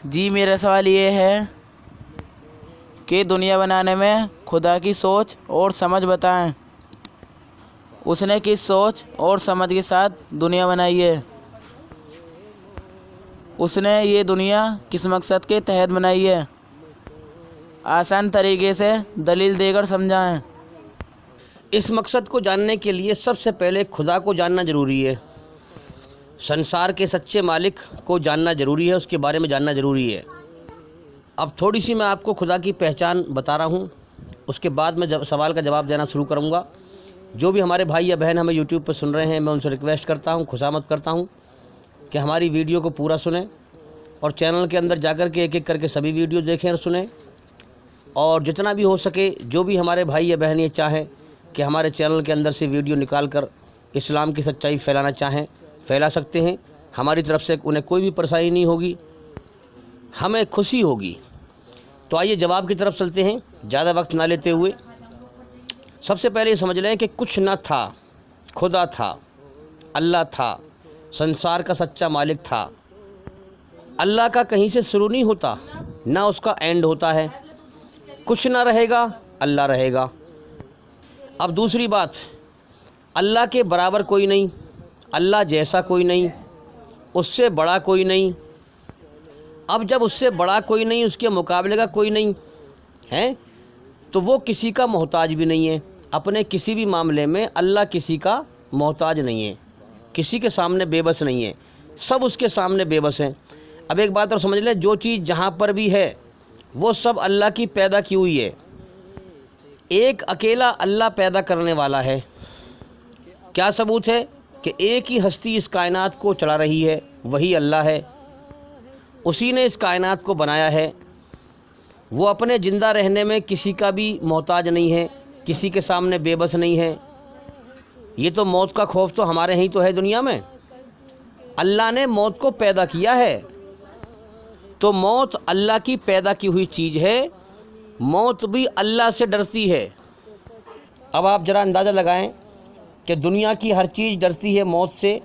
جی میرا سوال یہ ہے کہ دنیا بنانے میں خدا کی سوچ اور سمجھ بتائیں۔ اس نے کس سوچ اور سمجھ کے ساتھ دنیا بنائی ہے؟ اس نے یہ دنیا کس مقصد کے تحت بنائی ہے؟ آسان طریقے سے دلیل دے کر سمجھائیں۔ اس مقصد کو جاننے کے لیے سب سے پہلے خدا کو جاننا ضروری ہے، سنسار کے سچے مالک کو جاننا ضروری ہے، اس کے بارے میں جاننا ضروری ہے۔ اب تھوڑی سی میں آپ کو خدا کی پہچان بتا رہا ہوں، اس کے بعد میں سوال کا جواب دینا شروع کروں گا۔ جو بھی ہمارے بھائی یا بہن ہمیں یوٹیوب پہ سن رہے ہیں، میں ان سے ریکویسٹ کرتا ہوں، خوشامد کرتا ہوں کہ ہماری ویڈیو کو پورا سنیں اور چینل کے اندر جا کر کے ایک ایک کر کے سبھی ویڈیو دیکھیں اور سنیں، اور جتنا بھی ہو سکے جو بھی ہمارے بھائی یا بہن یہ چاہیں کہ ہمارے چینل کے اندر سے ویڈیو نکال کر اسلام کی سچائی پھیلانا چاہیں پھیلا سکتے ہیں۔ ہماری طرف سے انہیں کوئی بھی پریشانی نہیں ہوگی، ہمیں خوشی ہوگی۔ تو آئیے جواب کی طرف چلتے ہیں زیادہ وقت نہ لیتے ہوئے۔ سب سے پہلے یہ سمجھ لیں کہ کچھ نہ تھا، خدا تھا، اللہ تھا، سنسار کا سچا مالک تھا۔ اللہ کا کہیں سے شروع نہیں ہوتا، نہ اس کا اینڈ ہوتا ہے۔ کچھ نہ رہے گا، اللہ رہے گا۔ اب دوسری بات، اللہ کے برابر کوئی نہیں، اللہ جیسا کوئی نہیں، اس سے بڑا کوئی نہیں۔ اب جب اس سے بڑا کوئی نہیں، اس کے مقابلے کا کوئی نہیں ہے، تو وہ کسی کا محتاج بھی نہیں ہے۔ اپنے کسی بھی معاملے میں اللہ کسی کا محتاج نہیں ہے، کسی کے سامنے بے بس نہیں ہے، سب اس کے سامنے بے بس ہیں۔ اب ایک بات اور سمجھ لیں، جو چیز جہاں پر بھی ہے وہ سب اللہ کی پیدا کی ہوئی ہے۔ ایک اکیلا اللہ پیدا کرنے والا ہے۔ کیا ثبوت ہے کہ ایک ہی ہستی اس کائنات کو چلا رہی ہے، وہی اللہ ہے، اسی نے اس کائنات کو بنایا ہے۔ وہ اپنے زندہ رہنے میں کسی کا بھی محتاج نہیں ہے، کسی کے سامنے بے بس نہیں ہے۔ یہ تو موت کا خوف تو ہمارے ہی تو ہے دنیا میں۔ اللہ نے موت کو پیدا کیا ہے، تو موت اللہ کی پیدا کی ہوئی چیز ہے، موت بھی اللہ سے ڈرتی ہے۔ اب آپ ذرا اندازہ لگائیں کہ دنیا کی ہر چیز ڈرتی ہے موت سے،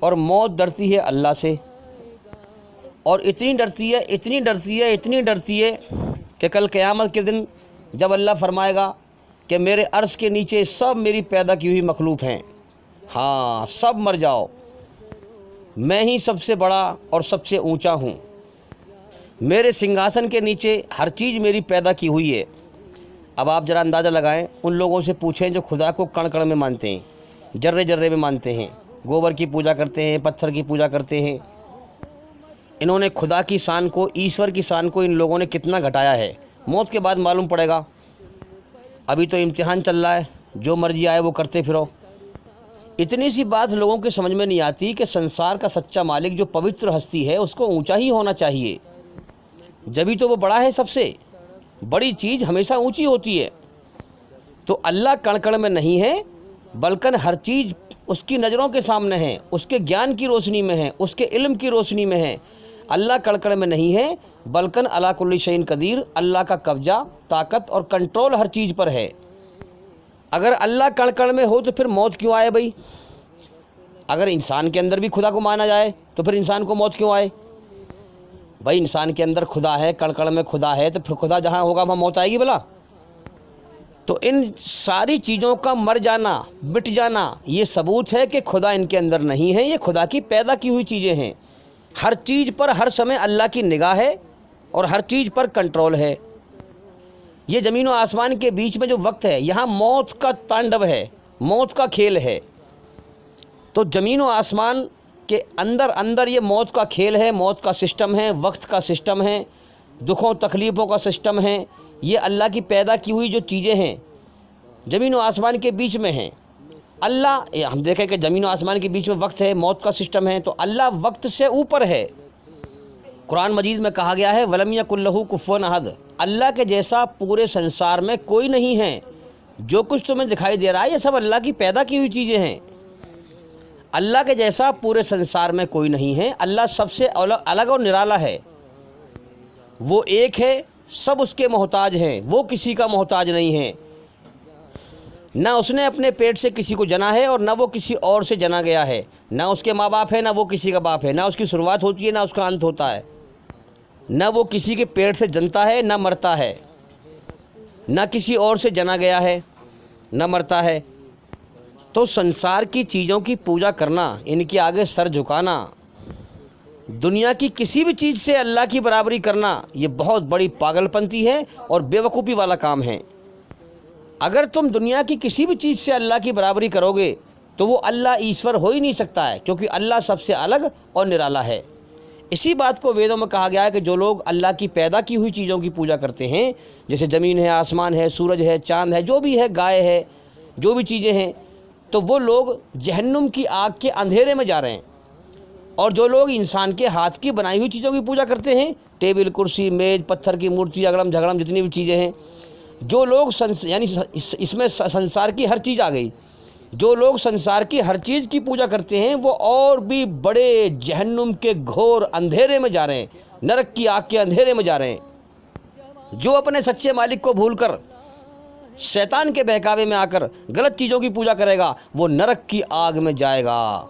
اور موت ڈرتی ہے اللہ سے، اور اتنی ڈرتی ہے، اتنی ڈرتی ہے، اتنی ڈرتی ہے کہ کل قیامت کے دن جب اللہ فرمائے گا کہ میرے عرش کے نیچے سب میری پیدا کی ہوئی مخلوق ہیں، ہاں سب مر جاؤ، میں ہی سب سے بڑا اور سب سے اونچا ہوں، میرے سنگھاسن کے نیچے ہر چیز میری پیدا کی ہوئی ہے۔ اب آپ ذرا اندازہ لگائیں، ان لوگوں سے پوچھیں جو خدا کو کڑ کڑ میں مانتے ہیں، جرے جرے میں مانتے ہیں، گوبر کی پوجا کرتے ہیں، پتھر کی پوجا کرتے ہیں۔ انہوں نے خدا کی شان کو، ایشور کی شان کو ان لوگوں نے کتنا گھٹایا ہے۔ موت کے بعد معلوم پڑے گا، ابھی تو امتحان چل رہا ہے، جو مرضی آئے وہ کرتے پھرو۔ اتنی سی بات لوگوں کے سمجھ میں نہیں آتی کہ سنسار کا سچا مالک جو پوتر ہستی ہے، اس کو اونچا ہی ہونا چاہیے، جبھی تو وہ بڑا ہے۔ سب سے بڑی چیز ہمیشہ اونچی ہوتی ہے۔ تو اللہ کڑ کڑ میں نہیں ہے، بلکہ ہر چیز اس کی نظروں کے سامنے ہے، اس کے گیان کی روشنی میں ہے، اس کے علم کی روشنی میں ہے۔ اللہ کڑ کڑ میں نہیں ہے، بلکہ علی کل شیء قدیر، اللہ کا قبضہ، طاقت اور کنٹرول ہر چیز پر ہے۔ اگر اللہ کڑ کڑ میں ہو تو پھر موت کیوں آئے بھائی؟ اگر انسان کے اندر بھی خدا کو مانا جائے تو پھر انسان کو موت کیوں آئے؟ بھائی انسان کے اندر خدا ہے، کڑ کڑ میں خدا ہے، تو پھر خدا جہاں ہوگا وہاں موت آئے گی بھلا؟ تو ان ساری چیزوں کا مر جانا، مٹ جانا، یہ ثبوت ہے کہ خدا ان کے اندر نہیں ہے، یہ خدا کی پیدا کی ہوئی چیزیں ہیں۔ ہر چیز پر ہر سمے اللہ کی نگاہ ہے اور ہر چیز پر کنٹرول ہے۔ یہ زمین و آسمان کے بیچ میں جو وقت ہے، یہاں موت کا تانڈو ہے، موت کا کھیل ہے۔ تو زمین و آسمان کے اندر اندر یہ موت کا کھیل ہے، موت کا سسٹم ہے، وقت کا سسٹم ہے، دکھوں تکلیفوں کا سسٹم ہے۔ یہ اللہ کی پیدا کی ہوئی جو چیزیں ہیں، زمین و آسمان کے بیچ میں ہیں۔ اللہ، ہم دیکھیں کہ زمین و آسمان کے بیچ میں وقت ہے، موت کا سسٹم ہے، تو اللہ وقت سے اوپر ہے۔ قرآن مجید میں کہا گیا ہے وَلَمْ يَكُن لَهُ كُفُوًا أَحَدٌ، اللہ کے جیسا پورے سنسار میں کوئی نہیں ہے۔ جو کچھ تمہیں دکھائی دے رہا ہے یہ سب اللہ کی پیدا کی ہوئی چیزیں ہیں۔ اللہ کے جیسا پورے سنسار میں کوئی نہیں ہے۔ اللہ سب سے الگ اور نرالا ہے، وہ ایک ہے، سب اس کے محتاج ہیں، وہ کسی کا محتاج نہیں ہے۔ نہ اس نے اپنے پیٹ سے کسی کو جنا ہے اور نہ وہ کسی اور سے جنا گیا ہے، نہ اس کے ماں باپ ہے، نہ وہ کسی کا باپ ہے، نہ اس کی شروعات ہوتی ہے نہ اس کا انت ہوتا ہے۔ نہ وہ کسی کے پیٹ سے جنتا ہے نہ مرتا ہے، نہ کسی اور سے جنا گیا ہے نہ مرتا ہے۔ تو سنسار کی چیزوں کی پوجا کرنا، ان کے آگے سر جھکانا، دنیا کی کسی بھی چیز سے اللہ کی برابری کرنا، یہ بہت بڑی پاگل پنتی ہے اور بے وقوفی والا کام ہے۔ اگر تم دنیا کی کسی بھی چیز سے اللہ کی برابری کرو گے تو وہ اللہ ایشور ہو ہی نہیں سکتا ہے، کیونکہ اللہ سب سے الگ اور نرالا ہے۔ اسی بات کو ویدوں میں کہا گیا ہے کہ جو لوگ اللہ کی پیدا کی ہوئی چیزوں کی پوجا کرتے ہیں، جیسے زمین ہے، آسمان ہے، سورج ہے، چاند ہے، جو بھی ہے، گائے ہے، جو بھی چیزیں ہیں، تو وہ لوگ جہنم کی آگ کے اندھیرے میں جا رہے ہیں۔ اور جو لوگ انسان کے ہاتھ کی بنائی ہوئی چیزوں کی پوجا کرتے ہیں، ٹیبل، کرسی، میز، پتھر کی مورتی، اگڑم جھگڑم جتنی بھی چیزیں ہیں، جو لوگ یعنی اس میں سنسار کی ہر چیز آ گئی، جو لوگ سنسار کی ہر چیز کی پوجا کرتے ہیں وہ اور بھی بڑے جہنم کے گھور اندھیرے میں جا رہے ہیں، نرک کی آگ کے اندھیرے میں جا رہے ہیں۔ جو اپنے سچے مالک کو بھول کر شیطان کے بہکاوے میں آ کر غلط چیزوں کی پوجا کرے گا، وہ نرک کی آگ میں جائے گا،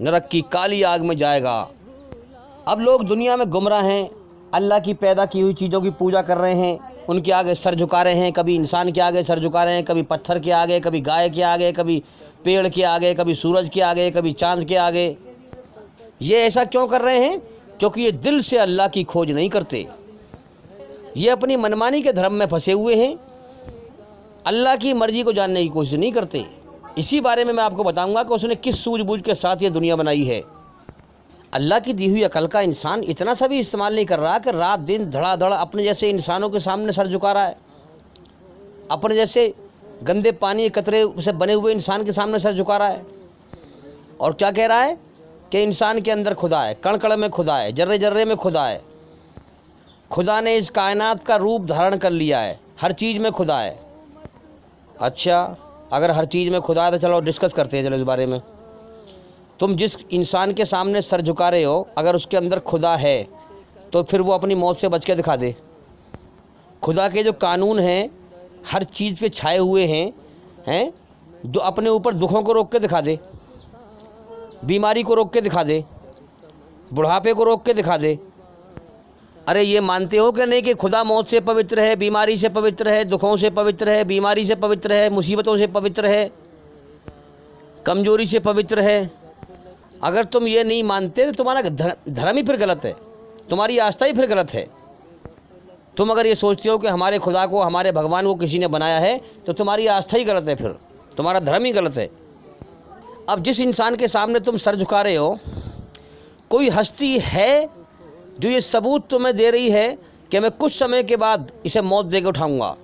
نرک کی کالی آگ میں جائے گا۔ اب لوگ دنیا میں گمراہ ہیں، اللہ کی پیدا کی ہوئی چیزوں کی پوجا کر رہے ہیں، ان کے آگے سر جھکا رہے ہیں، کبھی انسان کے آگے سر جھکا رہے ہیں، کبھی پتھر کے آگے، کبھی گائے کے آگے، کبھی پیڑ کے آگے، کبھی سورج کے آگے، کبھی چاند کے آگے۔ یہ ایسا کیوں کر رہے ہیں؟ کیونکہ یہ دل سے اللہ کی کھوج نہیں کرتے، یہ اپنی منمانی کے دھرم میں پھنسے ہوئے ہیں، اللہ کی مرضی کو جاننے کی کوشش نہیں کرتے۔ اسی بارے میں آپ کو بتاؤں گا کہ اس نے کس سوجھ بوجھ کے ساتھ یہ دنیا بنائی ہے۔ اللہ کی دی ہوئی عقل کا انسان اتنا سا بھی استعمال نہیں کر رہا کہ رات دن دھڑا دھڑ اپنے جیسے انسانوں کے سامنے سر جھکا رہا ہے، اپنے جیسے گندے پانی قطرے سے بنے ہوئے انسان کے سامنے سر جھکا رہا ہے، اور کیا کہہ رہا ہے کہ انسان کے اندر خدا ہے، کڑ کڑ میں خدا ہے، جرے جرے میں خدا ہے، خدا نے اس کائنات کا روپ دھارن کر لیا ہے، ہر چیز میں خدا ہے۔ اچھا، اگر ہر چیز میں خدا ہے تو چلو ڈسکس کرتے ہیں، چلو اس بارے میں۔ تم جس انسان کے سامنے سر جھکا رہے ہو، اگر اس کے اندر خدا ہے تو پھر وہ اپنی موت سے بچ کے دکھا دے۔ خدا کے جو قانون ہیں ہر چیز پہ چھائے ہوئے ہیں جو اپنے اوپر دکھوں کو روک کے دکھا دے، بیماری کو روک کے دکھا دے، بڑھاپے کو روک کے دکھا دے۔ ارے یہ مانتے ہو کہ نہیں کہ خدا موت سے پوتر ہے، بیماری سے پوتر ہے، دکھوں سے پوتر ہے، بیماری سے پوتر ہے، مصیبتوں سے پوتر ہے، کمزوری سے پوتر ہے؟ اگر تم یہ نہیں مانتے تو تمہارا دھرم ہی پھر غلط ہے، تمہاری آستھا ہی پھر غلط ہے۔ تم اگر یہ سوچتے ہو کہ ہمارے خدا کو، ہمارے بھگوان کو کسی نے بنایا ہے تو تمہاری آستھا ہی غلط ہے، پھر تمہارا دھرم ہی غلط ہے۔ اب جس انسان کے سامنے تم سر جھکا رہے ہو، کوئی ہستی ہے جو یہ ثبوت تمہیں دے رہی ہے کہ میں کچھ سمے کے بعد اسے موت دے کے اٹھاؤں گا؟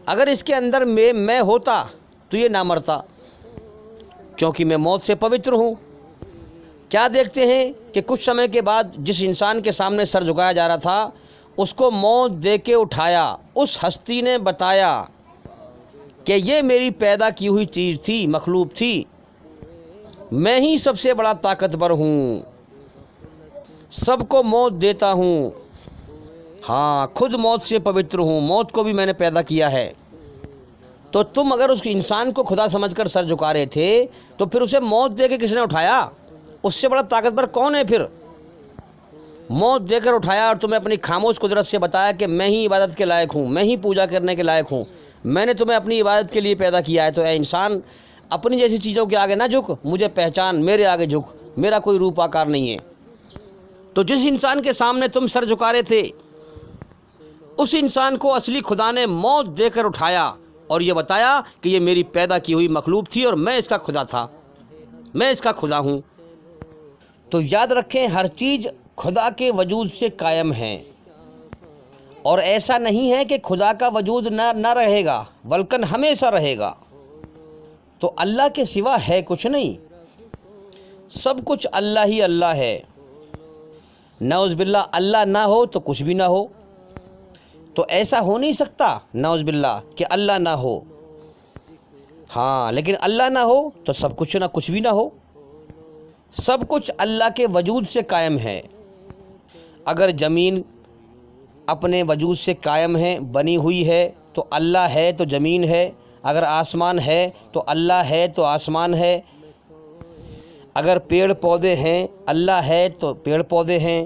اگر اس کے اندر میں ہوتا تو یہ نہ مرتا، کیونکہ میں موت سے پوتر ہوں۔ کیا دیکھتے ہیں کہ کچھ سمے کے بعد جس انسان کے سامنے سر جھکایا جا رہا تھا اس کو موت دے کے اٹھایا، اس ہستی نے بتایا کہ یہ میری پیدا کی ہوئی چیز تھی، مخلوق تھی، میں ہی سب سے بڑا طاقتور ہوں، سب کو موت دیتا ہوں، ہاں خود موت سے پوتر ہوں، موت کو بھی میں نے پیدا کیا ہے۔ تو تم اگر اس انسان کو خدا سمجھ کر سر جھکا رہے تھے تو پھر اسے موت دے کے کس نے اٹھایا؟ اس سے بڑا طاقتور کون ہے پھر؟ موت دے کر اٹھایا اور تمہیں اپنی خاموش قدرت سے بتایا کہ میں ہی عبادت کے لائق ہوں، میں ہی پوجا کرنے کے لائق ہوں، میں نے تمہیں اپنی عبادت کے لیے پیدا کیا ہے۔ تو اے انسان، اپنی جیسی چیزوں کے آگے نہ جھک، مجھے پہچان، میرے آگے جھک، میرا کوئی روپ آکار نہیں ہے۔ تو جس انسان کے سامنے تم سر جھکا رہے تھے، اس انسان کو اصلی خدا نے موت دے کر اٹھایا اور یہ بتایا کہ یہ میری پیدا کی ہوئی مخلوق تھی اور میں اس کا خدا تھا، میں اس کا خدا ہوں۔ تو یاد رکھیں، ہر چیز خدا کے وجود سے قائم ہے، اور ایسا نہیں ہے کہ خدا کا وجود نہ رہے گا، بلکہ ہمیشہ رہے گا۔ تو اللہ کے سوا ہے کچھ نہیں، سب کچھ اللہ ہی اللہ ہے۔ نعوذ باللہ اللہ نہ ہو تو کچھ بھی نہ ہو، تو ایسا ہو نہیں سکتا نعوذ باللہ کہ اللہ نہ ہو، ہاں لیکن اللہ نہ ہو تو سب کچھ نہ کچھ بھی نہ ہو، سب کچھ اللہ کے وجود سے قائم ہے۔ اگر زمین اپنے وجود سے قائم ہے، بنی ہوئی ہے، تو اللہ ہے تو زمین ہے، اگر آسمان ہے تو اللہ ہے تو آسمان ہے، اگر پیڑ پودے ہیں اللہ ہے تو پیڑ پودے ہیں،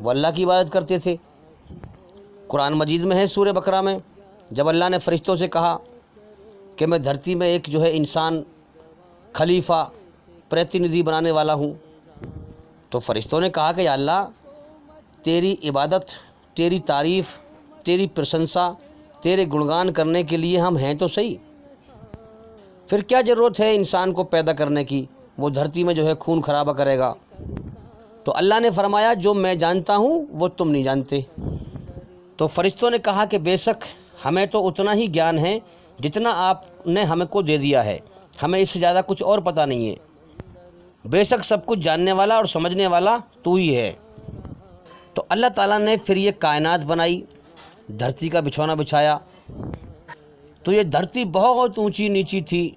وہ اللہ کی عبادت کرتے تھے۔ قرآن مجید میں ہے سورہ بقرہ میں، جب اللہ نے فرشتوں سے کہا کہ میں دھرتی میں ایک انسان خلیفہ پرتیندھی بنانے والا ہوں، تو فرشتوں نے کہا کہ یا اللہ تیری عبادت، تیری تعریف، تیری پرشنسا، تیرے گنگان کرنے کے لیے ہم ہیں تو صحیح، پھر کیا ضرورت ہے انسان کو پیدا کرنے کی؟ وہ دھرتی میں خون خرابہ کرے گا۔ تو اللہ نے فرمایا جو میں جانتا ہوں وہ تم نہیں جانتے۔ تو فرشتوں نے کہا کہ بے شک ہمیں تو اتنا ہی گیان ہے جتنا آپ نے ہمیں کو دے دیا ہے، ہمیں اس سے زیادہ کچھ اور پتہ نہیں ہے، بے شک سب کچھ جاننے والا اور سمجھنے والا تو ہی ہے۔ تو اللہ تعالیٰ نے پھر یہ کائنات بنائی، دھرتی کا بچھونا بچھایا۔ تو یہ دھرتی بہت اونچی نیچی تھی،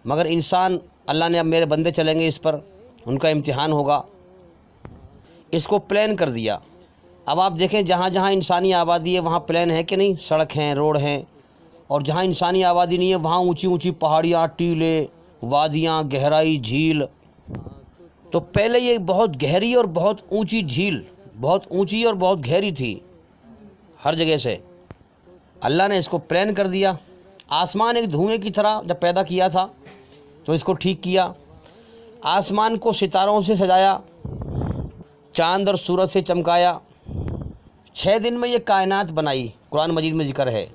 مگر انسان، اللہ نے اب میرے بندے چلیں گے اس پر، ان کا امتحان ہوگا، اس کو پلین کر دیا۔ اب آپ دیکھیں جہاں جہاں انسانی آبادی ہے وہاں پلین ہے کہ نہیں، سڑک ہیں، روڈ ہیں، اور جہاں انسانی آبادی نہیں ہے وہاں اونچی اونچی پہاڑیاں، ٹیلے، وادیاں، گہرائی، جھیل۔ تو پہلے یہ بہت گہری اور بہت اونچی جھیل، بہت اونچی اور بہت گہری تھی ہر جگہ سے، اللہ نے اس کو پلین کر دیا۔ آسمان ایک دھوئیں کی طرح جب پیدا کیا تھا تو اس کو ٹھیک کیا، آسمان کو ستاروں سے سجایا، چاند اور سورج سے چمکایا، 6 دن میں یہ کائنات بنائی، قرآن مجید میں ذکر ہے۔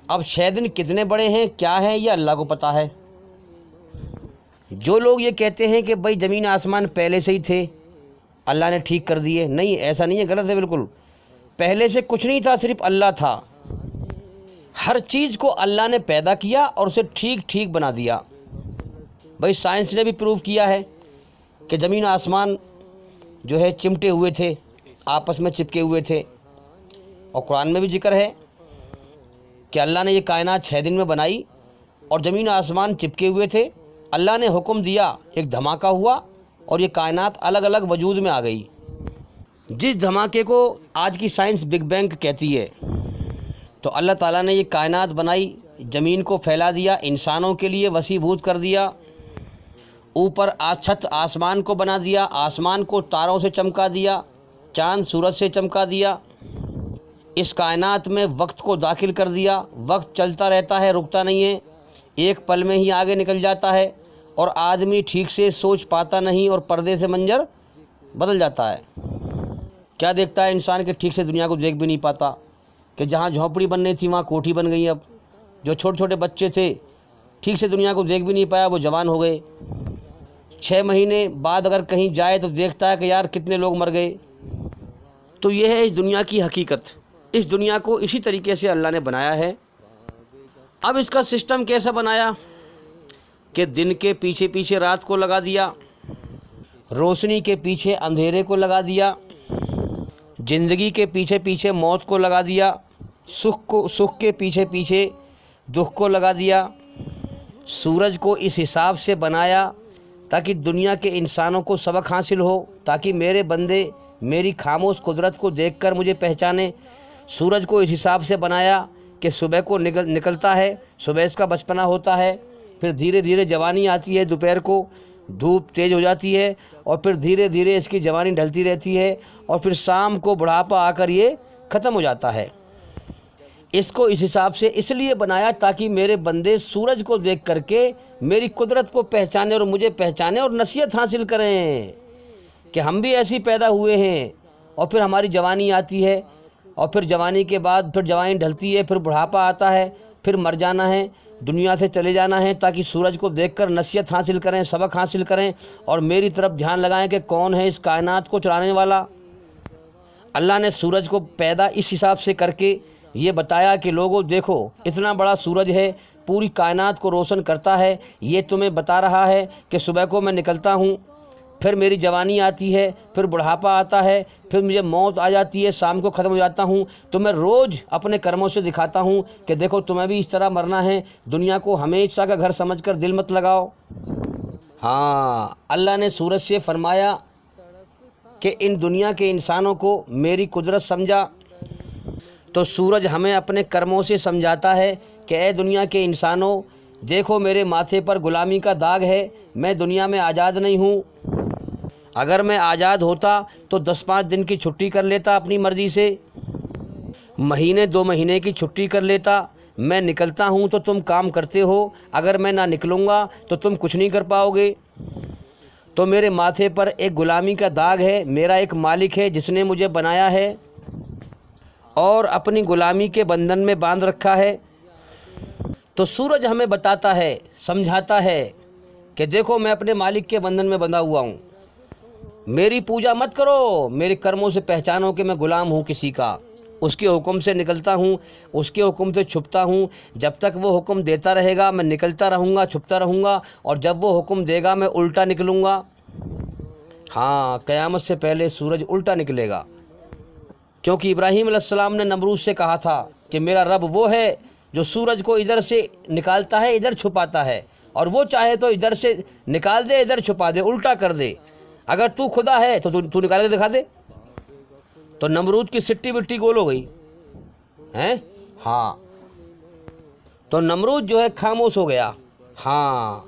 اب 6 دن کتنے بڑے ہیں، کیا ہیں، یہ اللہ کو پتہ ہے۔ جو لوگ یہ کہتے ہیں کہ بھائی زمین آسمان پہلے سے ہی تھے، اللہ نے ٹھیک کر دیے، نہیں، ایسا نہیں ہے، غلط ہے بالکل۔ پہلے سے کچھ نہیں تھا، صرف اللہ تھا۔ ہر چیز کو اللہ نے پیدا کیا اور اسے ٹھیک ٹھیک بنا دیا۔ بھائی سائنس نے بھی پروف کیا ہے کہ زمین آسمان چمٹے ہوئے تھے، آپس میں چپکے ہوئے تھے، اور قرآن میں بھی ذکر ہے کہ اللہ نے یہ کائنات 6 دن میں بنائی اور زمین آسمان چپکے ہوئے تھے، اللہ نے حکم دیا، ایک دھماکہ ہوا اور یہ کائنات الگ الگ وجود میں آ گئی، جس دھماکے کو آج کی سائنس بگ بینگ کہتی ہے۔ تو اللہ تعالیٰ نے یہ کائنات بنائی، زمین کو پھیلا دیا، انسانوں کے لیے وسیع بھوت کر دیا، اوپر چھت آسمان کو بنا دیا، آسمان کو تاروں سے چمکا دیا، چاند سورج سے چمکا دیا، اس کائنات میں وقت کو داخل کر دیا، وقت چلتا رہتا ہے، رکتا نہیں ہے، ایک پل میں ہی آگے نکل جاتا ہے، اور آدمی ٹھیک سے سوچ پاتا نہیں اور پردے سے منظر بدل جاتا ہے۔ کیا دیکھتا ہے انسان کہ ٹھیک سے دنیا کو دیکھ بھی نہیں پاتا، کہ جہاں جھونپڑی بننی تھی وہاں کوٹھی بن گئی، اب جو چھوٹے چھوٹے بچے تھے ٹھیک سے دنیا کو دیکھ بھی نہیں پایا، وہ جوان ہو گئے، 6 مہینے بعد اگر کہیں جائے تو دیکھتا ہے کہ یار کتنے لوگ مر گئے۔ تو یہ ہے اس دنیا کی حقیقت، اس دنیا کو اسی طریقے سے اللہ نے بنایا ہے۔ اب اس کا سسٹم کیسا بنایا کہ دن کے پیچھے پیچھے رات کو لگا دیا، روشنی کے پیچھے اندھیرے کو لگا دیا، زندگی کے پیچھے پیچھے موت کو لگا دیا، سکھ کے پیچھے پیچھے دکھ کو لگا دیا۔ سورج کو اس حساب سے بنایا تاکہ دنیا کے انسانوں کو سبق حاصل ہو، تاکہ میرے بندے میری خاموش قدرت کو دیکھ کر مجھے پہچانے۔ سورج کو اس حساب سے بنایا کہ صبح کو نکلتا ہے، صبح اس کا بچپنا ہوتا ہے، پھر دھیرے دھیرے جوانی آتی ہے، دوپہر کو دھوپ تیز ہو جاتی ہے، اور پھر دھیرے دھیرے اس کی جوانی ڈھلتی رہتی ہے، اور پھر شام کو بڑھاپا آ کر یہ ختم ہو جاتا ہے۔ اس کو اس حساب سے اس لیے بنایا تاکہ میرے بندے سورج کو دیکھ کر کے میری قدرت کو پہچانے اور مجھے پہچانے اور نصیحت حاصل کریں کہ ہم بھی ایسی پیدا ہوئے ہیں، اور پھر ہماری جوانی آتی ہے، اور پھر جوانی کے بعد پھر جوانی ڈھلتی ہے، پھر بڑھاپا آتا ہے، پھر مر جانا ہے، دنیا سے چلے جانا ہے، تاکہ سورج کو دیکھ کر نصیحت حاصل کریں، سبق حاصل کریں، اور میری طرف دھیان لگائیں کہ کون ہے اس کائنات کو چلانے والا۔ اللہ نے سورج کو پیدا اس حساب سے کر کے یہ بتایا کہ لوگوں دیکھو اتنا بڑا سورج ہے، پوری کائنات کو روشن کرتا ہے، یہ تمہیں بتا رہا ہے کہ صبح کو میں نکلتا ہوں، پھر میری جوانی آتی ہے، پھر بڑھاپا آتا ہے، پھر مجھے موت آ جاتی ہے، شام کو ختم ہو جاتا ہوں، تو میں روز اپنے کرموں سے دکھاتا ہوں کہ دیکھو تمہیں بھی اس طرح مرنا ہے، دنیا کو ہمیشہ کا گھر سمجھ کر دل مت لگاؤ۔ ہاں، اللہ نے سورج سے فرمایا کہ ان دنیا کے انسانوں کو میری قدرت سمجھا، تو سورج ہمیں اپنے کرموں سے سمجھاتا ہے کہ اے دنیا کے انسانوں، دیکھو میرے ماتھے پر غلامی کا داغ ہے، میں دنیا میں آزاد نہیں ہوں۔ اگر میں آزاد ہوتا تو 10-5 دن کی چھٹی کر لیتا اپنی مرضی سے، مہینے 2 مہینے کی چھٹی کر لیتا۔ میں نکلتا ہوں تو تم کام کرتے ہو، اگر میں نہ نکلوں گا تو تم کچھ نہیں کر پاؤ گے۔ تو میرے ماتھے پر ایک غلامی کا داغ ہے، میرا ایک مالک ہے جس نے مجھے بنایا ہے اور اپنی غلامی کے بندھن میں باندھ رکھا ہے۔ تو سورج ہمیں بتاتا ہے، سمجھاتا ہے کہ دیکھو میں اپنے مالک کے بندھن میں بندھا ہوا ہوں، میری پوجا مت کرو، میرے کرموں سے پہچانو کہ میں غلام ہوں کسی کا، اس کے حکم سے نکلتا ہوں، اس کے حکم سے چھپتا ہوں۔ جب تک وہ حکم دیتا رہے گا میں نکلتا رہوں گا، چھپتا رہوں گا، اور جب وہ حکم دے گا میں الٹا نکلوں گا۔ ہاں، قیامت سے پہلے سورج الٹا نکلے گا، کیونکہ ابراہیم علیہ السلام نے نمرود سے کہا تھا کہ میرا رب وہ ہے جو سورج کو ادھر سے نکالتا ہے ادھر چھپاتا ہے، اور وہ چاہے تو ادھر سے نکال دے ادھر چھپا دے، الٹا کر دے۔ اگر تو خدا ہے تو تو نکال کے دکھا دے۔ تو نمرود کی سٹی بٹی گول ہو گئی ہیں، ہاں، تو نمرود جو ہے خاموش ہو گیا۔ ہاں،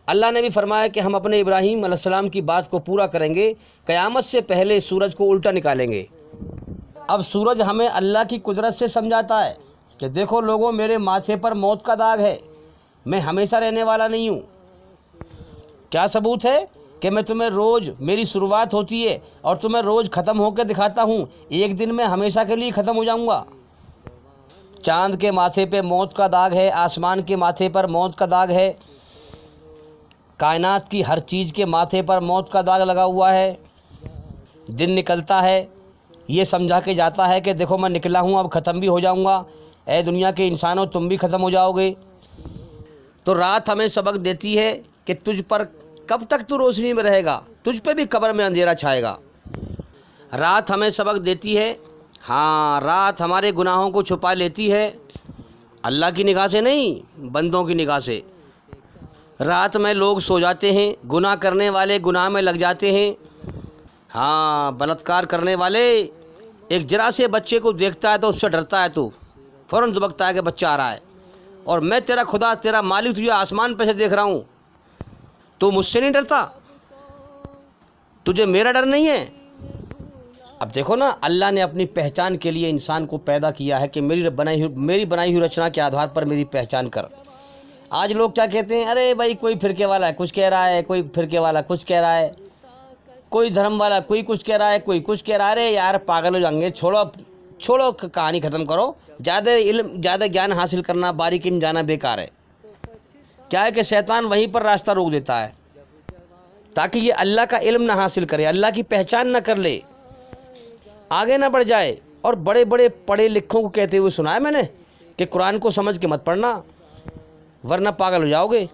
اللہ نے بھی فرمایا کہ ہم اپنے ابراہیم علیہ السلام کی بات کو پورا کریں گے، قیامت سے پہلے سورج کو الٹا نکالیں گے۔ اب سورج ہمیں اللہ کی قدرت سے سمجھاتا ہے کہ دیکھو لوگوں، میرے ماتھے پر موت کا داغ ہے، میں ہمیشہ رہنے والا نہیں ہوں۔ کیا ثبوت ہے کہ میں تمہیں روز، میری شروعات ہوتی ہے اور تمہیں روز ختم ہو کے دکھاتا ہوں، ایک دن میں ہمیشہ کے لیے ختم ہو جاؤں گا۔ چاند کے ماتھے پہ موت کا داغ ہے، آسمان کے ماتھے پر موت کا داغ ہے، کائنات کی ہر چیز کے ماتھے پر موت کا داغ لگا ہوا ہے۔ دن نکلتا ہے، یہ سمجھا کے جاتا ہے کہ دیکھو میں نکلا ہوں، اب ختم بھی ہو جاؤں گا، اے دنیا کے انسانوں تم بھی ختم ہو جاؤ گے۔ تو رات ہمیں سبق دیتی ہے کہ تجھ پر کب تک تو روشنی میں رہے گا، تجھ پہ بھی قبر میں اندھیرا چھائے گا۔ رات ہمیں سبق دیتی ہے، ہاں، رات ہمارے گناہوں کو چھپا لیتی ہے، اللہ کی نگاہ سے نہیں، بندوں کی نگاہ سے۔ رات میں لوگ سو جاتے ہیں، گناہ کرنے والے گناہ میں لگ جاتے ہیں۔ ہاں، بلاత్کار کرنے والے، ایک ذرا سے بچے کو دیکھتا ہے تو اس سے ڈرتا ہے، تو فوراً دبکتا ہے کہ بچہ آ رہا ہے، اور میں تیرا خدا، تیرا مالک تجھے آسمان پہ سے دیکھ رہا ہوں، تو مجھ سے نہیں ڈرتا؟ تجھے میرا ڈر نہیں ہے؟ اب دیکھو نا، اللہ نے اپنی پہچان کے لیے انسان کو پیدا کیا ہے کہ میری بنائی ہوئی رچنا کے آدھار پر میری پہچان کر۔ آج لوگ کیا کہتے ہیں، ارے بھائی کوئی فرقے والا ہے کچھ کہہ رہا ہے، کوئی فرقے والا کچھ کہہ رہا ہے، کوئی دھرم والا کوئی کچھ کہہ رہا ہے، کوئی کچھ کہہ رہا ہے۔ ارے یار پاگل ہو جائیں گے، چھوڑو کہانی ختم کرو۔ زیادہ علم، زیادہ گیان حاصل کرنا، باریکی میں جانا بیکار ہے۔ کیا ہے کہ شیطان وہیں پر راستہ روک دیتا ہے تاکہ یہ اللہ کا علم نہ حاصل کرے، اللہ کی پہچان نہ کر لے، آگے نہ بڑھ جائے۔ اور بڑے بڑے پڑھے لکھوں کو کہتے ہوئے سنا ہے میں نے کہ قرآن کو سمجھ کے مت پڑھنا ورنہ پاگل ہو جاؤ گے۔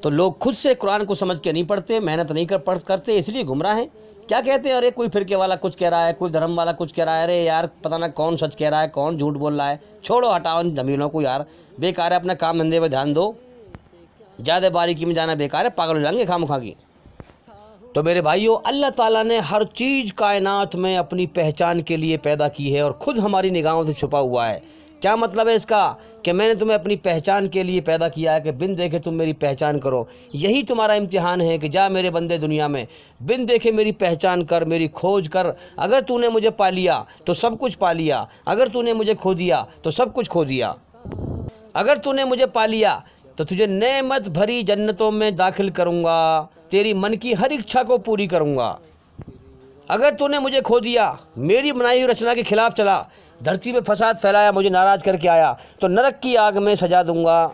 تو لوگ خود سے قرآن کو سمجھ کے نہیں پڑھتے، محنت نہیں کرتے، اس لیے گمراہ ہیں۔ کیا کہتے ہیں، ارے کوئی فرقے والا کچھ کہہ رہا ہے، کوئی دھرم والا کچھ کہہ رہا ہے، ارے یار پتہ نہ کون سچ کہہ رہا ہے کون جھوٹ بول رہا ہے، چھوڑو ہٹاؤ ان زمینوں کو یار، بیکار ہے، اپنا کام دھندے پہ دھیان دو، زیادہ باریکی میں جانا بیکار ہے، پاگل ہو جائیں گے خام خواہ کی۔ تو میرے بھائیو، اللہ تعالیٰ نے ہر چیز کائنات میں اپنی پہچان کے لیے پیدا کی ہے اور خود ہماری نگاہوں سے چھپا ہوا ہے۔ کیا مطلب ہے اس کا؟ کہ میں نے تمہیں اپنی پہچان کے لیے پیدا کیا ہے کہ بن دیکھے تم میری پہچان کرو۔ یہی تمہارا امتحان ہے کہ جا میرے بندے دنیا میں بن دیکھے میری پہچان کر، میری کھوج کر۔ اگر تو نے مجھے پا لیا تو سب کچھ پا لیا، اگر تو نے مجھے کھو دیا تو سب کچھ کھو دیا۔ اگر تو نے مجھے پا لیا تو تجھے نعمت بھری جنتوں میں داخل کروں گا، تیری من کی ہر اچھا کو پوری کروں گا۔ اگر تو نے مجھے کھو دیا، میری بنائی ہوئی رچنا کے خلاف چلا، دھرتی پہ فساد پھیلایا، مجھے ناراض کر کے آیا، تو نرک کی آگ میں سجا دوں گا۔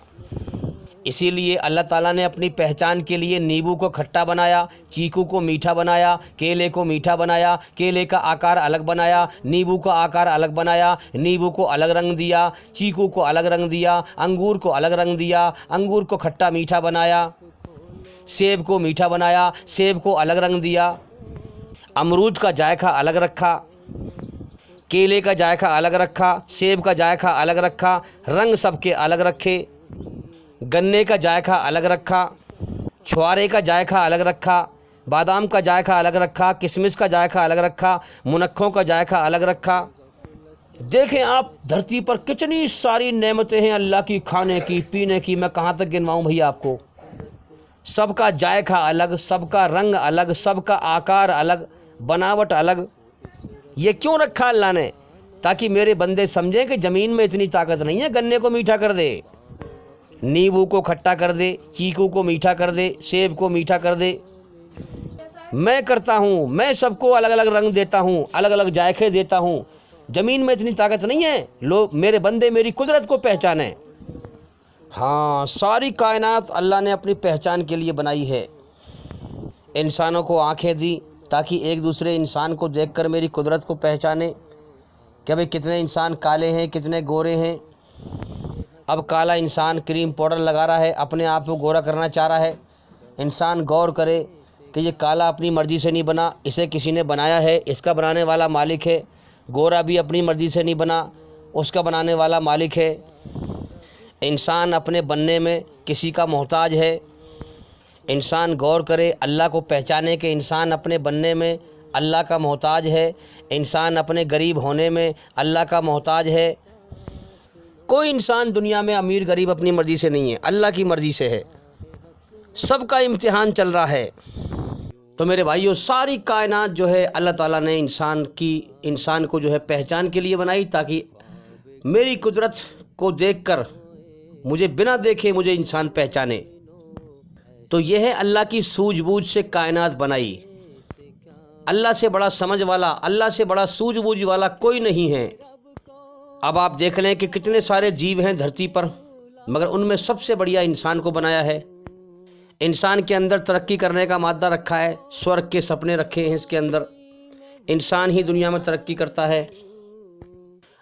اسی لیے اللہ تعالیٰ نے اپنی پہچان کے لیے نیبو کو کھٹا بنایا، چیکو کو میٹھا بنایا، کیلے کو میٹھا بنایا، کیلے کا آکار الگ بنایا، نیبو کا آکار الگ بنایا، نیبو کو الگ رنگ دیا، چیکو کو الگ رنگ دیا، انگور کو الگ رنگ دیا، انگور کو کھٹا میٹھا بنایا، سیب کو میٹھا بنایا، سیب کو الگ رنگ دیا، امرود کا ذائقہ الگ رکھا، کیلے کا ذائقہ الگ رکھا، سیب کا ذائقہ الگ رکھا، رنگ سب کے الگ رکھے، گنے کا ذائقہ الگ رکھا، چھوارے کا ذائقہ الگ رکھا، بادام کا ذائقہ الگ رکھا، کشمش کا ذائقہ الگ رکھا، منکھوں کا ذائقہ الگ رکھا۔ دیکھیں آپ، دھرتی پر کتنی ساری نعمتیں ہیں اللہ کی، کھانے کی، پینے کی، میں کہاں تک گنواؤں بھئی آپ کو؟ سب کا ذائقہ الگ، سب کا رنگ الگ، سب کا آکار الگ، بناوٹ الگ۔ یہ کیوں رکھا اللہ نے؟ تاکہ میرے بندے سمجھیں کہ زمین میں اتنی طاقت نہیں ہے گنے کو میٹھا کر دے، نیبو کو کھٹا کر دے، چیکو کو میٹھا کر دے، سیب کو میٹھا کر دے۔ میں کرتا ہوں، میں سب کو الگ الگ رنگ دیتا ہوں، الگ الگ ذائقے دیتا ہوں۔ زمین میں اتنی طاقت نہیں ہے، لوگ میرے بندے میری قدرت کو پہچانیں۔ ہاں، ساری کائنات اللہ نے اپنی پہچان کے لیے بنائی ہے۔ انسانوں کو آنکھیں دی تاکہ ایک دوسرے انسان کو دیکھ کر میری قدرت کو پہچانے کہ بھئی کتنے انسان کالے ہیں، کتنے گورے ہیں۔ اب کالا انسان کریم پاؤڈر لگا رہا ہے، اپنے آپ کو گورا کرنا چاہ رہا ہے۔ انسان غور کرے کہ یہ کالا اپنی مرضی سے نہیں بنا، اسے کسی نے بنایا ہے، اس کا بنانے والا مالک ہے۔ گورا بھی اپنی مرضی سے نہیں بنا، اس کا بنانے والا مالک ہے۔ انسان اپنے بننے میں کسی کا محتاج ہے۔ انسان غور کرے، اللہ کو پہچانے کہ انسان اپنے بننے میں اللہ کا محتاج ہے، انسان اپنے غریب ہونے میں اللہ کا محتاج ہے۔ کوئی انسان دنیا میں امیر غریب اپنی مرضی سے نہیں ہے، اللہ کی مرضی سے ہے۔ سب کا امتحان چل رہا ہے۔ تو میرے بھائیو، ساری کائنات جو ہے اللہ تعالیٰ نے انسان کو جو ہے پہچان کے لیے بنائی، تاکہ میری قدرت کو دیکھ کر مجھے بنا دیکھے مجھے انسان پہچانے۔ تو یہ ہے اللہ کی سوجھ بوجھ سے کائنات بنائی۔ اللہ سے بڑا سمجھ والا، اللہ سے بڑا سوجھ بوجھ والا کوئی نہیں ہے۔ اب آپ دیکھ لیں کہ کتنے سارے جیو ہیں دھرتی پر، مگر ان میں سب سے بڑھیا انسان کو بنایا ہے۔ انسان کے اندر ترقی کرنے کا مادہ رکھا ہے، سورگ کے سپنے رکھے ہیں اس کے اندر۔ انسان ہی دنیا میں ترقی کرتا ہے۔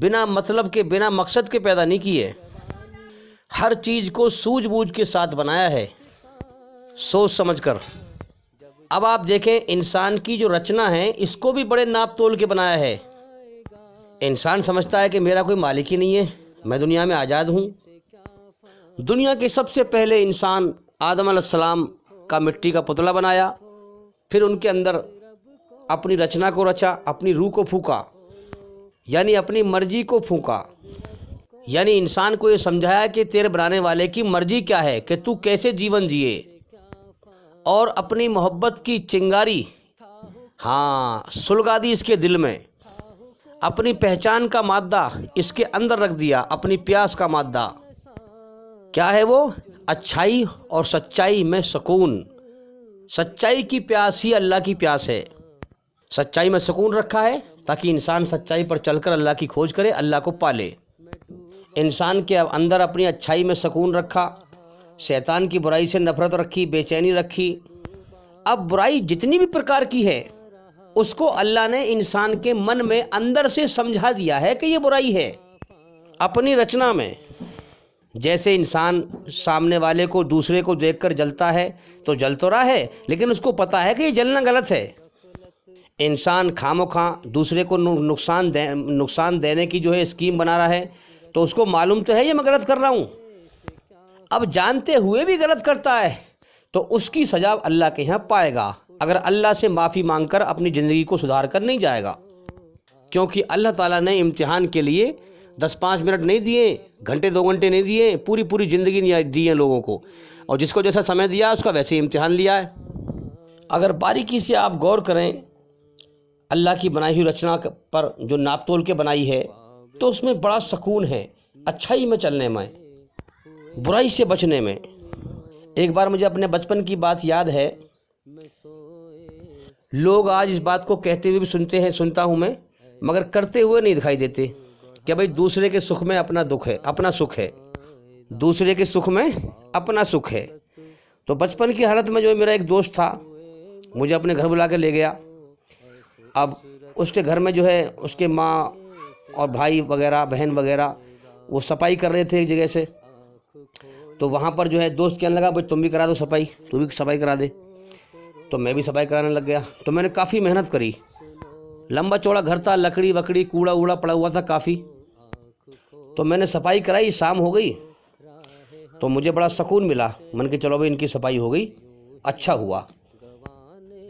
بنا مطلب کے، بنا مقصد کے پیدا نہیں کی ہے۔ ہر چیز کو سوجھ بوجھ کے ساتھ بنایا ہے، سوچ سمجھ کر۔ اب آپ دیکھیں انسان کی جو رچنا ہے، اس کو بھی بڑے ناپ تول کے بنایا ہے۔ انسان سمجھتا ہے کہ میرا کوئی مالک ہی نہیں ہے، میں دنیا میں آزاد ہوں۔ دنیا کے سب سے پہلے انسان آدم علیہ السلام کا مٹی کا پتلا بنایا، پھر ان کے اندر اپنی رچنا کو رچا، اپنی روح کو پھونکا، یعنی اپنی مرضی کو پھونکا۔ یعنی انسان کو یہ سمجھایا کہ تیرے بنانے والے کی مرضی کیا ہے، کہ تو کیسے جیون جیے، اور اپنی محبت کی چنگاری سلگا دی اس کے دل میں۔ اپنی پہچان کا مادہ اس کے اندر رکھ دیا، اپنی پیاس کا مادہ کیا ہے؟ وہ اچھائی اور سچائی میں سکون۔ سچائی کی پیاس ہی اللہ کی پیاس ہے۔ سچائی میں سکون رکھا ہے تاکہ انسان سچائی پر چل کر اللہ کی کھوج کرے، اللہ کو پالے۔ انسان کے اندر اپنی اچھائی میں سکون رکھا، شیطان کی برائی سے نفرت رکھی، بے چینی رکھی۔ اب برائی جتنی بھی پرکار کی ہے، اس کو اللہ نے انسان کے من میں اندر سے سمجھا دیا ہے کہ یہ برائی ہے۔ اپنی رچنا میں جیسے انسان سامنے والے کو، دوسرے کو دیکھ کر جلتا ہے تو جل تو رہا ہے، لیکن اس کو پتہ ہے کہ یہ جلنا غلط ہے۔ انسان خامخواہ دوسرے کو نقصان دینے کی جو ہے اسکیم بنا رہا ہے، تو اس کو معلوم تو ہے یہ میں غلط کر رہا ہوں۔ اب جانتے ہوئے بھی غلط کرتا ہے تو اس کی سزا اللہ کے یہاں پائے گا، اگر اللہ سے معافی مانگ کر اپنی زندگی کو سدھار کر نہیں جائے گا۔ کیونکہ اللہ تعالیٰ نے امتحان کے لیے 10-5 منٹ نہیں دیے، گھنٹے 2 گھنٹے نہیں دیے، پوری زندگی دی ہے لوگوں کو، اور جس کو جیسا سمے دیا اس کا ویسے ہی امتحان لیا ہے۔ اگر باریکی سے آپ غور کریں اللہ کی بنائی ہوئی رچنا پر، جو ناپ تول کے بنائی ہے، تو اس میں بڑا سکون ہے، اچھائی میں چلنے میں، برائی سے بچنے میں۔ ایک بار مجھے اپنے بچپن کی بات یاد ہے، لوگ آج اس بات کو کہتے ہوئے بھی سنتا ہوں میں، مگر کرتے ہوئے نہیں دکھائی دیتے کہ بھئی دوسرے کے سکھ میں اپنا دکھ ہے، اپنا سکھ ہے، دوسرے کے سکھ میں اپنا سکھ ہے۔ تو بچپن کی حالت میں جو میرا ایک دوست تھا، مجھے اپنے گھر بلا کے لے گیا۔ اب اس کے گھر میں جو ہے اس کے ماں اور بھائی وغیرہ، بہن وغیرہ، وہ صفائی کر رہے تھے ایک جگہ سے۔ تو وہاں پر جو ہے دوست کہنے لگا بھئی تم بھی کرا دو صفائی، تو بھی صفائی کرا دے۔ تو میں بھی صفائی کرانے لگ گیا۔ تو میں نے کافی محنت کری، لمبا چوڑا گھر تھا، لکڑی وکڑی کوڑا اوڑا پڑا ہوا تھا کافی۔ تو میں نے صفائی کرائی، شام ہو گئی تو مجھے بڑا سکون ملا، من کے چلو بھئی ان کی صفائی ہو گئی، اچھا ہوا،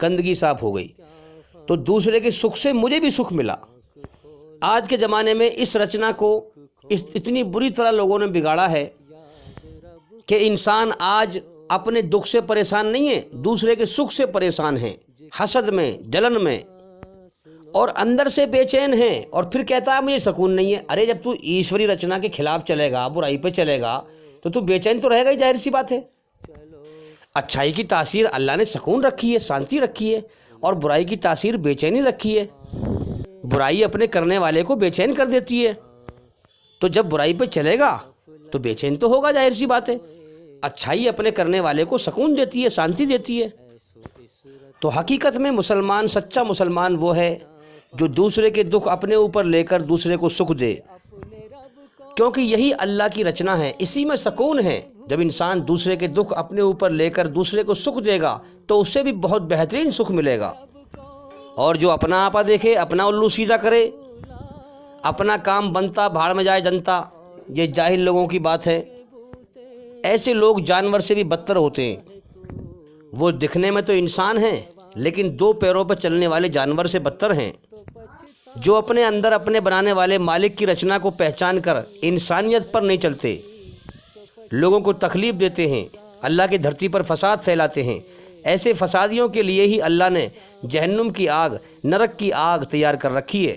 گندگی صاف ہو گئی۔ تو دوسرے کے سکھ سے مجھے بھی سکھ ملا۔ آج کے زمانے میں اس رچنا کو اتنی بری طرح لوگوں نے بگاڑا ہے کہ انسان آج اپنے دکھ سے پریشان نہیں ہے، دوسرے کے سکھ سے پریشان ہیں، حسد میں، جلن میں، اور اندر سے بے چین ہیں، اور پھر کہتا ہے مجھے سکون نہیں ہے۔ ارے جب تو ایشوری رچنا کے خلاف چلے گا، برائی پہ چلے گا، تو بے چین تو رہے گا ہی، ظاہر سی بات ہے۔ اچھائی کی تاثیر اللہ نے سکون رکھی ہے، شانتی رکھی ہے، اور برائی کی تاثیر بے چینی رکھی ہے۔ برائی اپنے کرنے والے کو بے چین کر دیتی ہے، تو جب برائی پہ چلے گا تو بے چین تو ہوگا، ظاہر سی بات ہے۔ اچھائی اپنے کرنے والے کو سکون دیتی ہے، شانتی دیتی ہے۔ تو حقیقت میں مسلمان، سچا مسلمان وہ ہے جو دوسرے کے دکھ اپنے اوپر لے کر دوسرے کو سکھ دے، کیونکہ یہی اللہ کی رچنا ہے، اسی میں سکون ہے۔ جب انسان دوسرے کے دکھ اپنے اوپر لے کر دوسرے کو سکھ دے گا تو اس سے بھی بہت بہترین سکھ ملے گا۔ اور جو اپنا آپا دیکھے، اپنا الو سیدھا کرے، اپنا کام بنتا بھاڑ میں جائے جنتا، یہ جاہل لوگوں کی بات ہے۔ ایسے لوگ جانور سے بھی بدتر ہوتے ہیں۔ وہ دکھنے میں تو انسان ہیں لیکن دو پیروں پر چلنے والے جانور سے بدتر ہیں، جو اپنے اندر اپنے بنانے والے مالک کی رچنا کو پہچان کر انسانیت پر نہیں چلتے، لوگوں کو تکلیف دیتے ہیں، اللہ کی دھرتی پر فساد پھیلاتے ہیں۔ ایسے فسادیوں کے لیے ہی اللہ نے جہنم کی آگ، نرک کی آگ تیار کر رکھی ہے۔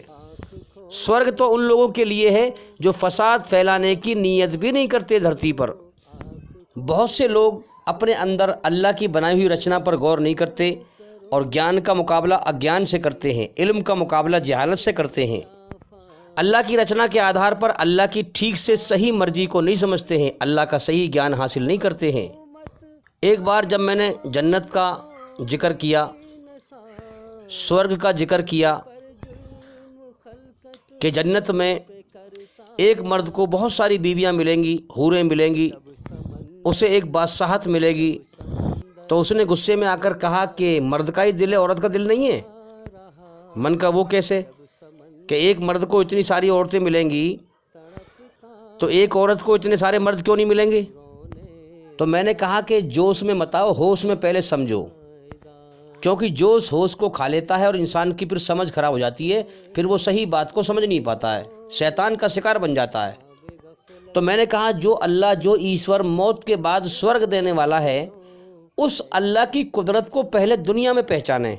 سورگ تو ان لوگوں کے لیے ہے جو فساد پھیلانے کی نیت بھی نہیں کرتے دھرتی پر۔ بہت سے لوگ اپنے اندر اللہ کی بنائی ہوئی رچنا پر غور نہیں کرتے، اور گیان کا مقابلہ اگیان سے کرتے ہیں، علم کا مقابلہ جہالت سے کرتے ہیں۔ اللہ کی رچنا کے آدھار پر اللہ کی ٹھیک سے صحیح مرضی کو نہیں سمجھتے ہیں، اللہ کا صحیح گیان حاصل نہیں کرتے ہیں۔ ایک بار جب میں نے جنت کا ذکر کیا، سورگ کا ذکر کیا کہ جنت میں ایک مرد کو بہت ساری بیویاں ملیں گی، حوریں ملیں گی، اسے ایک بادشاہت ملے گی، تو اس نے غصے میں آ کر کہا کہ مرد کا ہی دل ہے، عورت کا دل نہیں ہے۔ من کا وہ کیسے کہ ایک مرد کو اتنی ساری عورتیں ملیں گی تو ایک عورت کو اتنے سارے مرد کیوں نہیں ملیں گے؟ تو میں نے کہا کہ جوش میں مت آؤ، ہوش میں پہلے سمجھو، کیونکہ جوش ہوش کو کھا لیتا ہے اور انسان کی پھر سمجھ خراب ہو جاتی ہے، پھر وہ صحیح بات کو سمجھ نہیں پاتا ہے، شیطان کا شکار بن جاتا ہے۔ تو میں نے کہا جو اللہ، جو ایشور موت کے بعد سورگ دینے والا ہے، اس اللہ کی قدرت کو پہلے دنیا میں پہچانیں۔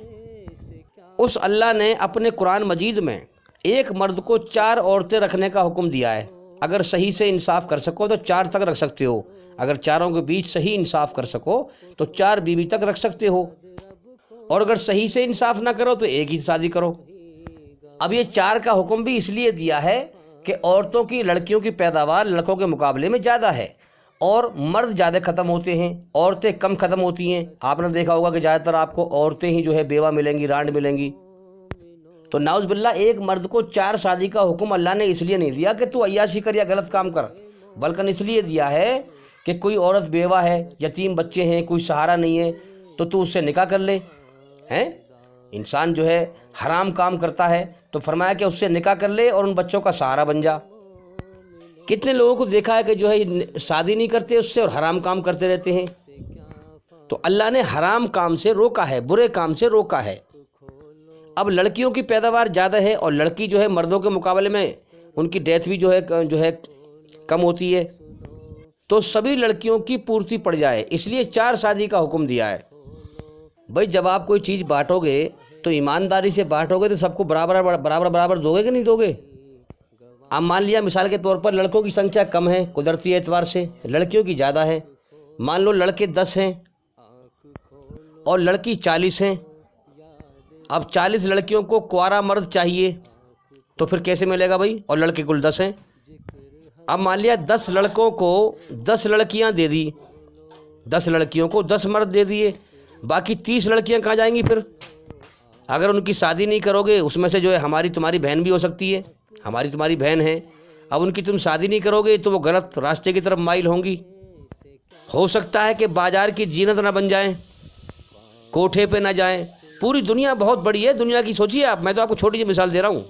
اس اللہ نے اپنے قرآن مجید میں ایک مرد کو 4 عورتیں رکھنے کا حکم دیا ہے۔ اگر صحیح سے انصاف کر سکو تو 4 تک رکھ سکتے ہو، اگر چاروں کے بیچ صحیح انصاف کر سکو تو 4 بیوی تک رکھ سکتے ہو، اور اگر صحیح سے انصاف نہ کرو تو ایک ہی شادی کرو۔ اب یہ 4 کا حکم بھی اس لیے دیا ہے کہ عورتوں کی، لڑکیوں کی پیداوار لڑکوں کے مقابلے میں زیادہ ہے، اور مرد زیادہ ختم ہوتے ہیں، عورتیں کم ختم ہوتی ہیں۔ آپ نے دیکھا ہوگا کہ زیادہ تر آپ کو عورتیں ہی جو ہے بیوہ ملیں گی، رانڈ ملیں گی۔ تو نعوذ باللہ ایک مرد کو 4 شادی کا حکم اللہ نے اس لیے نہیں دیا کہ تو عیاشی کر یا غلط کام کر، بلکہ اس لیے دیا ہے کہ کوئی عورت بیوہ ہے، یتیم بچے ہیں، کوئی سہارا نہیں ہے، تو اس سے نکاح کر لے ہیں۔ انسان جو ہے حرام کام کرتا ہے تو فرمایا کہ اس سے نکاح کر لے اور ان بچوں کا سہارا بن جا۔ کتنے لوگوں کو دیکھا ہے کہ جو ہے شادی نہیں کرتے اس سے اور حرام کام کرتے رہتے ہیں۔ تو اللہ نے حرام کام سے روکا ہے، برے کام سے روکا ہے۔ اب لڑکیوں کی پیداوار زیادہ ہے، اور لڑکی جو ہے مردوں کے مقابلے میں ان کی ڈیتھ بھی جو ہے کم ہوتی ہے، تو سبھی لڑکیوں کی پورتی پڑ جائے، اس لیے 4 شادی کا حکم دیا ہے۔ بھائی جب آپ کوئی چیز بانٹو گے تو ایمانداری سے بانٹو گے تو سب کو برابر دو گے کہ نہیں دو گے؟ اب مان لیا مثال کے طور پر لڑکوں کی سنکھیا کم ہے قدرتی اعتبار سے، لڑکیوں کی زیادہ ہے، مان لو لڑکے 10 ہیں اور لڑکی 40 ہیں۔ اب 40 لڑکیوں کو کوارا مرد چاہیے تو پھر کیسے ملے گا بھائی؟ اور لڑکے کل 10 ہیں۔ اب مان لیا 10 لڑکوں کو 10 لڑکیاں دے دی، 10 لڑکیوں کو 10 مرد دے دیے، باقی 30 لڑکیاں کہاں جائیں گی پھر؟ اگر ان کی شادی نہیں کرو گے، اس میں سے جو ہے ہماری تمہاری بہن بھی ہو سکتی ہے، ہماری تمہاری بہن ہے، اب ان کی تم شادی نہیں کرو گے تو وہ غلط راستے کی طرف مائل ہوں گی۔ ہو سکتا ہے کہ بازار کی زینت نہ بن جائیں، کوٹھے پہ نہ جائیں۔ پوری دنیا بہت بڑی ہے، دنیا کی سوچیے آپ، میں تو آپ کو چھوٹی سی مثال دے رہا ہوں۔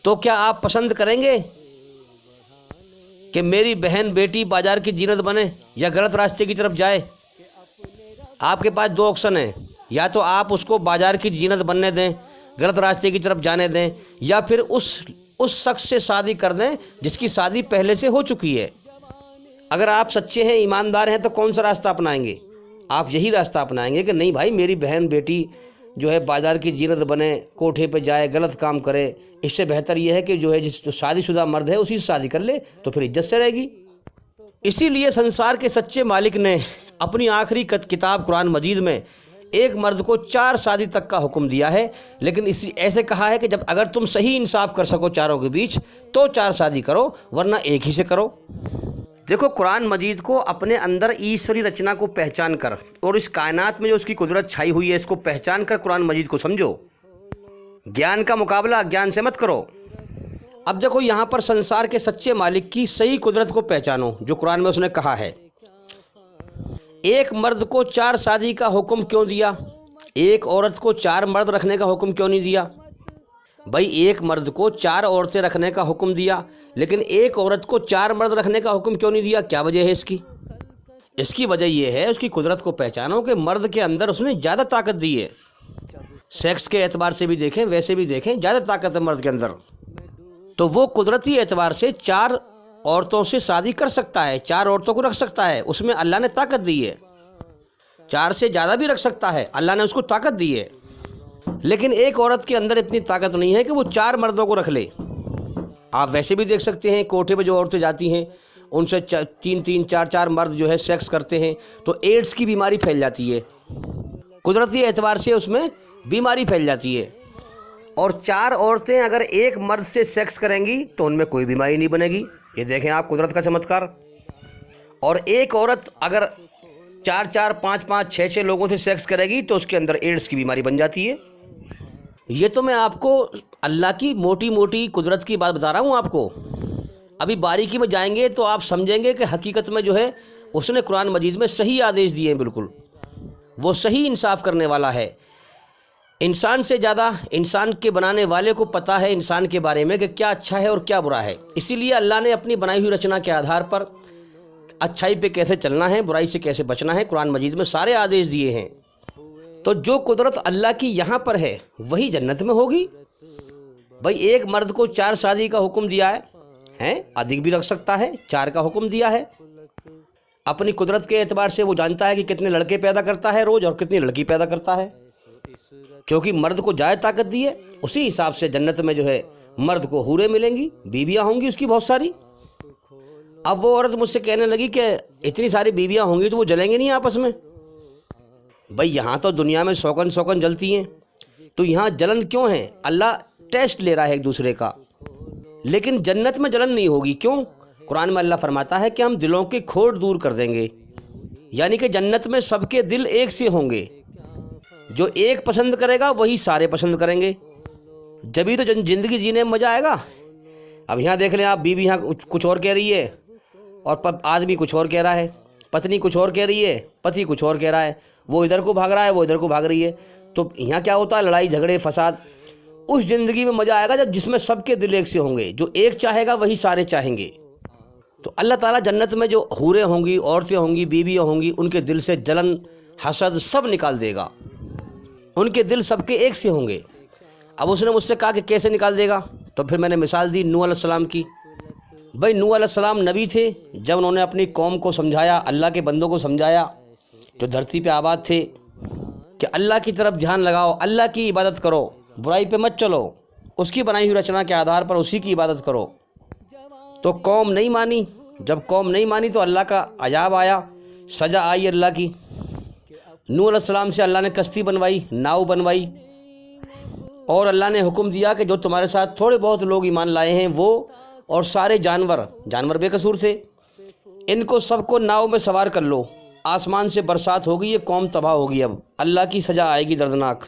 تو کیا آپ پسند کریں گے کہ میری بہن بیٹی بازار کی زینت بنے یا غلط راستے کی طرف جائے؟ آپ کے پاس 2 آپشن ہیں، یا تو آپ اس کو بازار کی زینت بننے دیں، غلط راستے کی طرف جانے دیں، یا پھر اس شخص سے شادی کر دیں جس کی شادی پہلے سے ہو چکی ہے۔ اگر آپ سچے ہیں، ایماندار ہیں، تو کون سا راستہ اپنائیں گے؟ آپ یہی راستہ اپنائیں گے کہ نہیں بھائی، میری بہن بیٹی جو ہے بازار کی زینت بنے، کوٹھے پہ جائے، غلط کام کرے، اس سے بہتر یہ ہے کہ جو ہے جو شادی شدہ مرد ہے اسی سے شادی کر لے، تو پھر عزت سے رہے گی۔ اسی لیے سنسار کے سچے مالک نے اپنی آخری کتاب قرآن مجید میں ایک مرد کو 4 شادی تک کا حکم دیا ہے، لیکن ایسے کہا ہے کہ جب اگر تم صحیح انصاف کر سکو چاروں کے بیچ تو 4 شادی کرو، ورنہ ایک ہی سے کرو۔ دیکھو، قرآن مجید کو اپنے اندر ایشوری رچنا کو پہچان کر اور اس کائنات میں جو اس کی قدرت چھائی ہوئی ہے اس کو پہچان کر قرآن مجید کو سمجھو۔ گیان کا مقابلہ اگیان سے مت کرو۔ اب دیکھو، یہاں پر سنسار کے سچے مالک کی صحیح قدرت کو پہچانو جو قرآن میں اس نے کہا ہے۔ ایک مرد کو 4 شادی کا حکم کیوں دیا؟ ایک عورت کو 4 مرد رکھنے کا حکم کیوں نہیں دیا؟ بھائی، ایک مرد کو 4 عورتیں رکھنے کا حکم دیا، لیکن ایک عورت کو 4 مرد رکھنے کا حکم کیوں نہیں دیا؟ کیا وجہ ہے اس کی؟ اس کی وجہ یہ ہے، اس کی قدرت کو پہچانو کہ مرد کے اندر اس نے زیادہ طاقت دی ہے۔ سیکس کے اعتبار سے بھی دیکھیں، ویسے بھی دیکھیں، زیادہ طاقت ہے مرد کے اندر، تو وہ قدرتی اعتبار سے 4 عورتوں سے شادی کر سکتا ہے، 4 عورتوں کو رکھ سکتا ہے، اس میں اللہ نے طاقت دی ہے۔ 4 سے زیادہ بھی رکھ سکتا ہے، اللہ نے اس کو طاقت دی ہے۔ لیکن ایک عورت کے اندر اتنی طاقت نہیں ہے کہ وہ 4 مردوں کو رکھ لے۔ آپ ویسے بھی دیکھ سکتے ہیں، کوٹھے پہ جو عورتیں جاتی ہیں ان سے 3 4 مرد جو ہے سیکس کرتے ہیں تو ایڈز کی بیماری پھیل جاتی ہے، قدرتی اعتبار سے اس میں بیماری پھیل جاتی ہے۔ اور 4 عورتیں اگر ایک مرد سے سیکس کریں گی تو ان میں کوئی بیماری نہیں بنے گی۔ یہ دیکھیں آپ قدرت کا چمتکار۔ اور ایک عورت اگر 4 5 6 لوگوں سے سیکس کرے گی تو اس کے اندر ایڈز کی بیماری بن جاتی ہے۔ یہ تو میں آپ کو اللہ کی موٹی قدرت کی بات بتا رہا ہوں آپ کو۔ ابھی باریکی میں جائیں گے تو آپ سمجھیں گے کہ حقیقت میں جو ہے اس نے قرآن مجید میں صحیح آدیش دیے ہیں، بالکل وہ صحیح انصاف کرنے والا ہے۔ انسان سے زیادہ انسان کے بنانے والے کو پتہ ہے انسان کے بارے میں کہ کیا اچھا ہے اور کیا برا ہے۔ اسی لیے اللہ نے اپنی بنائی ہوئی رچنا کے آدھار پر اچھائی پہ کیسے چلنا ہے، برائی سے کیسے بچنا ہے، قرآن مجید میں سارے آدیش دیے ہیں۔ تو جو قدرت اللہ کی یہاں پر ہے وہی جنت میں ہوگی۔ بھائی، ایک مرد کو 4 شادی کا حکم دیا ہے، ادھک بھی رکھ سکتا ہے، 4 کا حکم دیا ہے۔ اپنی قدرت کے اعتبار سے وہ جانتا ہے کہ کتنے لڑکے پیدا کرتا ہے روز اور کتنی لڑکی پیدا کرتا ہے، کیونکہ مرد کو زیادہ طاقت دی ہے۔ اسی حساب سے جنت میں جو ہے مرد کو حوریں ملیں گی، بیویاں ہوں گی اس کی بہت ساری۔ اب وہ عورت مجھ سے کہنے لگی کہ اتنی ساری بیویاں ہوں گی تو وہ جلیں گے نہیں آپس میں؟ بھئی، یہاں تو دنیا میں سوکن جلتی ہیں، تو یہاں جلن کیوں ہے؟ اللہ ٹیسٹ لے رہا ہے ایک دوسرے کا۔ لیکن جنت میں جلن نہیں ہوگی، کیوں؟ قرآن میں اللہ فرماتا ہے کہ ہم دلوں کے کھوٹ دور کر دیں گے، یعنی کہ جنت میں سب کے دل ایک سے ہوں گے۔ جو ایک پسند کرے گا وہی سارے پسند کریں گے، جبھی تو زندگی جینے میں مزہ آئے گا۔ اب یہاں دیکھ لیں آپ، بیوی یہاں کچھ اور کہہ رہی ہے اور آدمی کچھ اور کہہ رہا ہے، پتنی کچھ اور کہہ رہی ہے، پتی کچھ اور کہہ رہا ہے، وہ ادھر کو بھاگ رہا ہے، وہ ادھر کو بھاگ رہی ہے۔ تو یہاں کیا ہوتا ہے؟ لڑائی جھگڑے فساد۔ اس زندگی میں مزہ آئے گا جس میں سب کے دل ایک سے ہوں گے، جو ایک چاہے گا وہی سارے چاہیں گے۔ تو اللہ تعالیٰ جنت میں جو حوریں ہوں گی، عورتیں ہوں گی، بیویاں ہوں گی، ان کے دل سے جلن حسد سب نکال دے گا، ان کے دل سب کے ایک سے ہوں گے۔ اب اس نے مجھ سے کہا کہ کیسے نکال دے گا؟ تو پھر میں نے مثال دی نوح علیہ السلام کی۔ بھائی، نوح علیہ السلام نبی تھے، جب انہوں نے اپنی قوم کو سمجھایا، اللہ کے بندوں کو سمجھایا جو دھرتی پہ آباد تھے کہ اللہ کی طرف دھیان لگاؤ، اللہ کی عبادت کرو، برائی پہ مت چلو، اس کی بنائی ہوئی رچنا کے آدھار پر اسی کی عبادت کرو۔ تو قوم نہیں مانی۔ جب قوم نہیں مانی تو اللہ کا عذاب آیا، سزا آئی اللہ کی۔ نوح علیہ السلام سے اللہ نے کشتی بنوائی، ناؤ بنوائی، اور اللہ نے حکم دیا کہ جو تمہارے ساتھ تھوڑے بہت لوگ ایمان لائے ہیں وہ اور سارے جانور بے قصور تھے، ان کو سب کو ناؤ میں سوار کر لو، آسمان سے برسات ہوگی، یہ قوم تباہ ہوگی، اب اللہ کی سزا آئے گی دردناک۔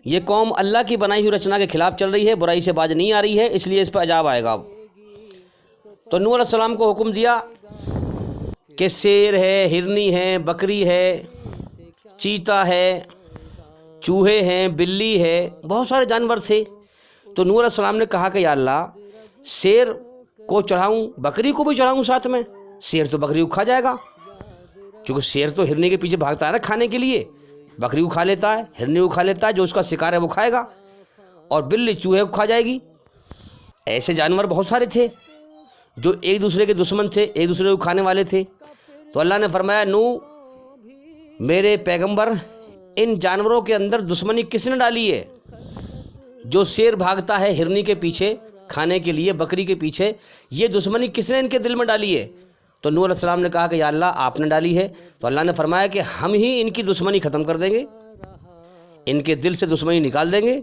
یہ قوم اللہ کی بنائی ہوئی رچنا کے خلاف چل رہی ہے، برائی سے باز نہیں آ رہی ہے، اس لیے اس پہ عذاب آئے گا اب۔ تو نوح علیہ السلام کو حکم دیا کہ شیر ہے، ہرنی ہے، بکری ہے، چیتا ہے، چوہے ہیں، بلی ہے، بہت سارے جانور تھے۔ تو نوح علیہ السلام نے کہا کہ یا اللہ، شیر کو چڑھاؤں، بکری کو بھی چڑھاؤں ساتھ میں؟ شیر تو بکری کو کھا جائے گا، کیونکہ شیر تو ہرنی کے پیچھے بھاگتا ہے نا کھانے کے لیے، بکری کو کھا لیتا ہے، ہرنی کو کھا لیتا ہے، جو اس کا شکار ہے وہ کھائے گا، اور بلی چوہے کو کھا جائے گی۔ ایسے جانور بہت سارے تھے جو ایک دوسرے کے دشمن تھے، ایک دوسرے کو کھانے والے تھے. تو اللہ نے فرمایا نوح میرے پیغمبر، ان جانوروں کے اندر دشمنی کس نے ڈالی ہے؟ جو شیر بھاگتا ہے ہرنی کے پیچھے کھانے کے لیے، بکری کے پیچھے، یہ دشمنی کس نے ان کے دل میں ڈالی ہے؟ تو نوح علیہ السلام نے کہا کہ یا اللہ آپ نے ڈالی ہے. تو اللہ نے فرمایا کہ ہم ہی ان کی دشمنی ختم کر دیں گے، ان کے دل سے دشمنی نکال دیں گے.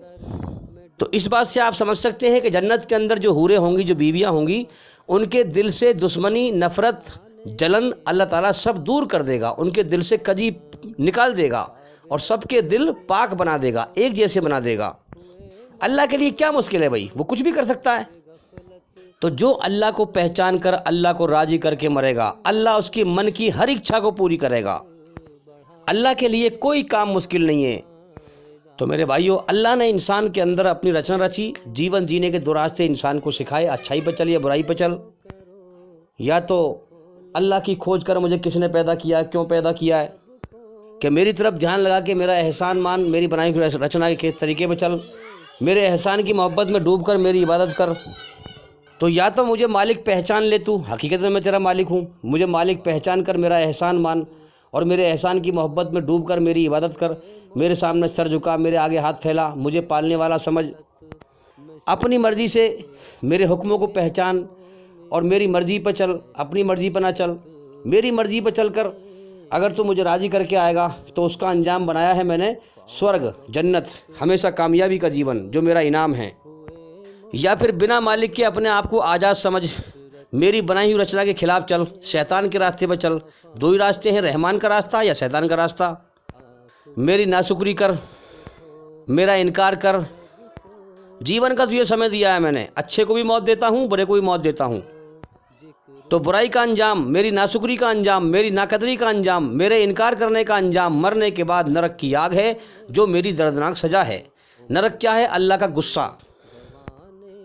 تو اس بات سے آپ سمجھ سکتے ہیں کہ جنت کے اندر جو حوریں ہوں گی، جو بیویاں ہوں گی، ان کے دل سے دشمنی، نفرت، جلن اللہ تعالیٰ سب دور کر دے گا، ان کے دل سے کجی نکال دے گا اور سب کے دل پاک بنا دے گا، ایک جیسے بنا دے گا. اللہ کے لیے کیا مشکل ہے بھائی، وہ کچھ بھی کر سکتا ہے. تو جو اللہ کو پہچان کر اللہ کو راضی کر کے مرے گا، اللہ اس کی من کی ہر اچھا کو پوری کرے گا. اللہ کے لیے کوئی کام مشکل نہیں ہے. تو میرے بھائیو، اللہ نے انسان کے اندر اپنی رچنا رچی، جیون جینے کے دو راستے انسان کو سکھائے، اچھائی پہ چل یا برائی پہ چل. یا تو اللہ کی کھوج کر مجھے کس نے پیدا کیا، کیوں پیدا کیا ہے، کہ میری طرف دھیان لگا کے میرا احسان مان، میری بنائی ہوئی رچنا کے طریقے پہ چل، میرے احسان کی محبت میں ڈوب کر میری عبادت کر. تو یا تو مجھے مالک پہچان لے، تو حقیقت میں تیرا مالک ہوں، مجھے مالک پہچان کر میرا احسان مان اور میرے احسان کی محبت میں ڈوب کر میری عبادت کر، میرے سامنے سر جھکا، میرے آگے ہاتھ پھیلا، مجھے پالنے والا سمجھ، اپنی مرضی سے میرے حکموں کو پہچان اور میری مرضی پہ چل، اپنی مرضی پہ نہ چل. میری مرضی پہ چل کر اگر تو مجھے راضی کر کے آئے گا تو اس کا انجام بنایا ہے میں نے سورگ، جنت، ہمیشہ کامیابی کا جیون جو میرا انعام ہے. یا پھر بنا مالک کے اپنے آپ کو آزاد سمجھ، میری بنائی ہوئی رچنا کے خلاف چل، شیطان کے راستے پہ چل. دو ہی راستے ہیں، رحمان کا راستہ یا شیطان کا راستہ. میری ناشکری کر، میرا انکار کر. جیون کا تو یہ سمے دیا ہے میں نے، اچھے کو بھی موت دیتا ہوں، برے کو بھی موت دیتا ہوں. تو برائی کا انجام، میری ناشکری کا انجام، میری ناقدری کا انجام، میرے انکار کرنے کا انجام مرنے کے بعد نرک کی آگ ہے جو میری دردناک سزا ہے. نرک کیا ہے؟ اللہ کا غصہ.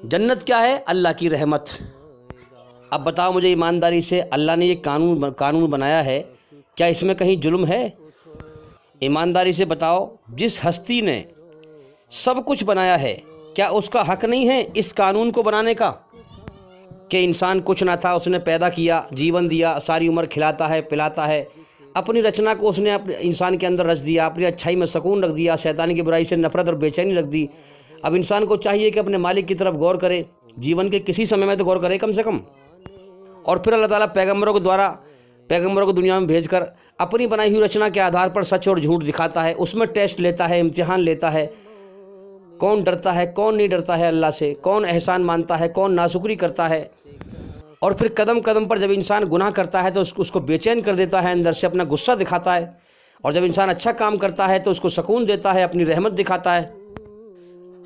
جنت کیا ہے؟ اللہ کی رحمت. اب بتاؤ مجھے ایمانداری سے، اللہ نے یہ قانون بنایا ہے، کیا اس میں کہیں ظلم ہے؟ ایمانداری سے بتاؤ، جس ہستی نے سب کچھ بنایا ہے، کیا اس کا حق نہیں ہے اس قانون کو بنانے کا؟ کہ انسان کچھ نہ تھا، اس نے پیدا کیا، جیون دیا، ساری عمر کھلاتا ہے، پلاتا ہے، اپنی رچنا کو اس نے اپنے انسان کے اندر رچ دیا، اپنی اچھائی میں سکون رکھ دیا، شیطان کی برائی سے نفرت اور بے چینی رکھ دی. اب انسان کو چاہیے کہ اپنے مالک کی طرف غور کرے، جیون کے کسی سمے میں تو غور کرے کم سے کم. اور پھر اللہ تعالیٰ پیغمبروں کو دنیا میں بھیج کر اپنی بنائی ہوئی رچنا کے آدھار پر سچ اور جھوٹ دکھاتا ہے، اس میں ٹیسٹ لیتا ہے، امتحان لیتا ہے. کون ڈرتا ہے، کون نہیں ڈرتا ہے اللہ سے، کون احسان مانتا ہے، کون ناشکری کرتا ہے. اور پھر قدم قدم پر جب انسان گناہ کرتا ہے تو اس کو بے چین کر دیتا ہے، اندر سے اپنا غصہ دکھاتا ہے. اور جب انسان اچھا کام کرتا ہے تو اس کو سکون دیتا ہے، اپنی رحمت دکھاتا ہے.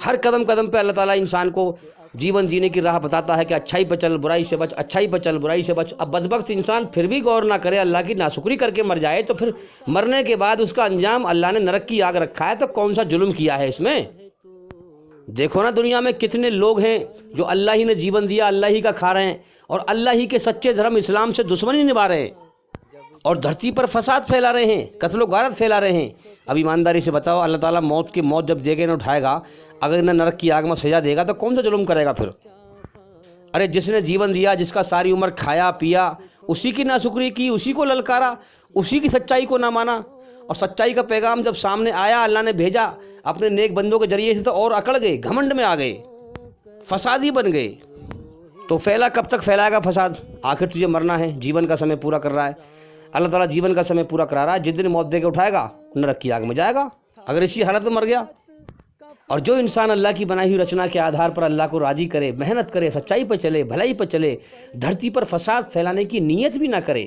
ہر قدم قدم پہ اللہ تعالیٰ انسان کو جیون جینے کی راہ بتاتا ہے کہ اچھائی پہ چل، برائی سے بچ، اچھائی پہ چل، برائی سے بچ. اب بدبخت انسان پھر بھی غور نہ کرے، اللہ کی ناشکری کر کے مر جائے تو پھر مرنے کے بعد اس کا انجام اللہ نے نرک کی آگ رکھا ہے. تو کون سا ظلم کیا ہے اس میں؟ دیکھو نا دنیا میں کتنے لوگ ہیں جو اللہ ہی نے جیون دیا، اللہ ہی کا کھا رہے ہیں اور اللہ ہی کے سچے دھرم اسلام سے دشمنی نبھا رہے ہیں اور دھرتی پر فساد پھیلا رہے ہیں، قتل و غارت پھیلا رہے ہیں. اب ایمانداری سے بتاؤ، اللہ تعالیٰ موت جب دے گا انہیں اٹھائے گا، اگر انہیں نرک کی آگ میں سزا دے گا تو کون سا ظلم کرے گا پھر؟ ارے جس نے جیون دیا، جس کا ساری عمر کھایا پیا، اسی کی ناشکری کی، اسی کو للکارا، اسی کی سچائی کو نہ مانا. اور سچائی کا پیغام جب سامنے آیا، اللہ نے بھیجا اپنے نیک بندوں کے ذریعے سے، تو اور اکڑ گئے، گھمنڈ میں آ گئے، فسادی بن گئے. تو پھیلا کب تک پھیلائے گا فساد؟ آخر تجھے مرنا ہے، جیون کا سمے پورا کر رہا ہے اللہ تعالیٰ، جیون کا سمے پورا کرا رہا ہے. جس دن موت دے کے اٹھائے گا نرک کی آگ میں جائے گا اگر اسی حالت میں مر گیا. اور جو انسان اللہ کی بنائی ہوئی رچنا کے آدھار پر اللہ کو راضی کرے، محنت کرے، سچائی پہ چلے، بھلائی پہ چلے، دھرتی پر فساد پھیلانے کی نیت بھی نہ کرے،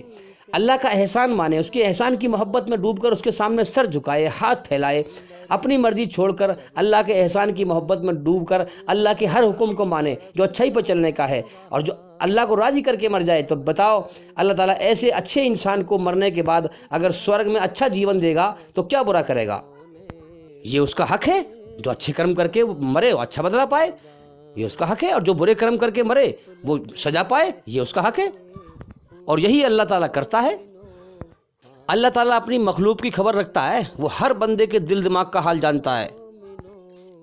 اللہ کا احسان مانے، اس کے احسان کی محبت میں ڈوب کر اس کے سامنے سر جھکائے، ہاتھ پھیلائے، اپنی مرضی چھوڑ کر اللہ کے احسان کی محبت میں ڈوب کر اللہ کے ہر حکم کو مانے جو اچھائی پہ چلنے کا ہے، اور جو اللہ کو راضی کر کے مر جائے. تو بتاؤ اللہ تعالیٰ ایسے اچھے انسان کو مرنے کے بعد اگر سورگ میں اچھا جیون دے گا تو کیا برا کرے گا؟ یہ اس کا حق ہے. جو اچھے کرم کر کے مرے وہ اچھا بدلہ پائے، یہ اس کا حق ہے. اور جو برے کرم کر کے مرے وہ سزا پائے، یہ اس کا حق ہے. اور یہی اللہ تعالیٰ کرتا ہے. اللہ تعالیٰ اپنی مخلوق کی خبر رکھتا ہے، وہ ہر بندے کے دل دماغ کا حال جانتا ہے.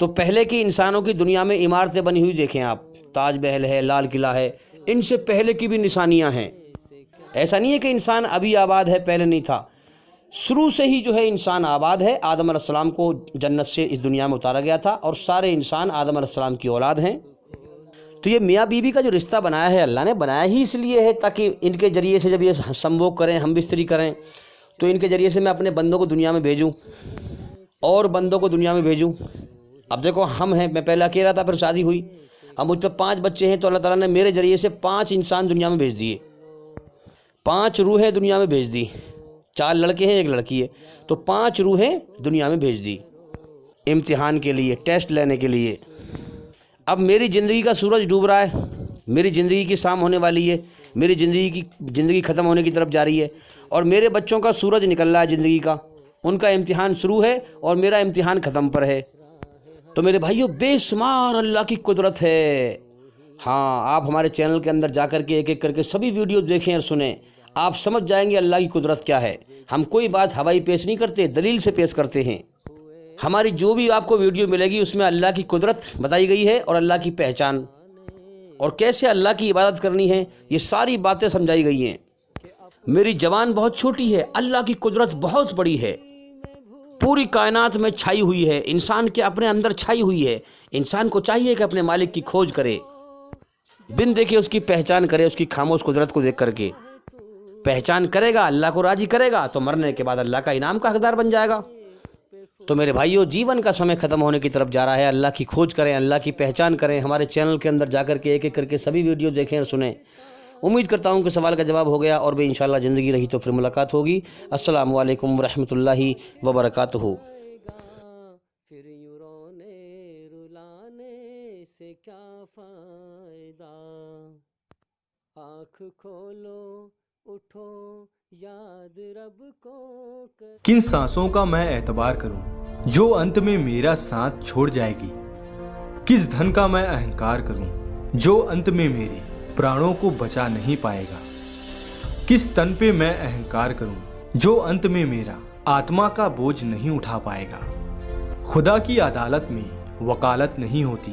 تو پہلے کی انسانوں کی دنیا میں عمارتیں بنی ہوئی دیکھیں آپ، تاج محل ہے، لال قلعہ ہے، ان سے پہلے کی بھی نشانیاں ہیں۔ ایسا نہیں ہے کہ انسان ابھی آباد ہے، پہلے نہیں تھا، شروع سے ہی جو ہے انسان آباد ہے۔ آدم علیہ السلام کو جنت سے اس دنیا میں اتارا گیا تھا اور سارے انسان آدم علیہ السلام کی اولاد ہیں۔ تو یہ میاں بیوی کا جو رشتہ بنایا ہے اللہ نے، بنایا ہی اس لیے ہے تاکہ ان کے ذریعے سے جب یہ سمبھوگ کریں، ہم بستری کریں، تو ان کے ذریعے سے میں اپنے بندوں کو دنیا میں بھیجوں اور بندوں کو دنیا میں بھیجوں۔ اب دیکھو ہم ہیں، میں پہلے اکیلا تھا، پھر شادی ہوئی، اب مجھ پہ 5 بچے ہیں، تو اللہ تعالیٰ نے میرے ذریعے سے 5 انسان دنیا میں بھیج دیے، 5 روحیں دنیا میں بھیج دی، 4 لڑکے ہیں 1 لڑکی ہے، تو 5 روحیں دنیا میں بھیج دی امتحان کے لیے، ٹیسٹ لینے کے لیے۔ اب میری زندگی کا سورج ڈوب رہا ہے، میری زندگی کی شام ہونے والی ہے، میری زندگی ختم ہونے کی طرف جا رہی ہے، اور میرے بچوں کا سورج نکل رہا ہے زندگی کا، ان کا امتحان شروع ہے اور میرا امتحان ختم پر ہے۔ تو میرے بھائیوں، بے شمار اللہ کی قدرت ہے۔ ہاں، آپ ہمارے چینل کے اندر جا کر کے ایک ایک کر کے سبھی ویڈیو دیکھیں اور سنیں، آپ سمجھ جائیں گے اللہ کی قدرت کیا ہے۔ ہم کوئی بات ہوائی پیش نہیں کرتے، دلیل سے پیش کرتے ہیں۔ ہماری جو بھی آپ کو ویڈیو ملے گی اس میں اللہ کی قدرت بتائی گئی ہے اور اللہ کی پہچان، اور کیسے اللہ کی عبادت کرنی ہے، یہ ساری باتیں سمجھائی گئی ہیں۔ میری زبان بہت چھوٹی ہے، اللہ کی قدرت بہت بڑی ہے، پوری کائنات میں چھائی ہوئی ہے، انسان کے اپنے اندر چھائی ہوئی ہے۔ انسان کو چاہیے کہ اپنے مالک کی کھوج کرے، بن دیکھے اس کی پہچان کرے، اس کی خاموش قدرت کو دیکھ کر کے پہچان کرے گا، اللہ کو راضی کرے گا، تو مرنے کے بعد اللہ کا انعام کا حقدار بن جائے گا۔ تو میرے بھائیوں، جیون کا سمے ختم ہونے کی طرف جا رہا ہے، اللہ کی کھوج کریں، اللہ کی پہچان کریں۔ ہمارے چینل کے اندر جا کر کے ایک ایک کر کے سبھی ویڈیو دیکھیں اور سنیں۔ امید کرتا ہوں کہ سوال کا جواب ہو گیا، اور بھی انشاءاللہ زندگی رہی تو پھر ملاقات ہوگی۔ السلام علیکم ورحمۃ اللہ وبرکاتہ۔ پھر یوں رونے رلانے سے کیا فائدہ، آنکھ کھولو اٹھو یاد رب کو کر۔ کن سانسوں کا میں اعتبار کروں جو انت میں میرا ساتھ چھوڑ جائے گی، کس دھن کا میں اہنکار کروں جو انت میں میرے پرانوں کو بچا نہیں پائے گا، کس تن پہ میں اہنکار کروں جو انت میں میرا آتما کا بوجھ نہیں اٹھا پائے گا۔ خدا کی عدالت میں وکالت نہیں ہوتی،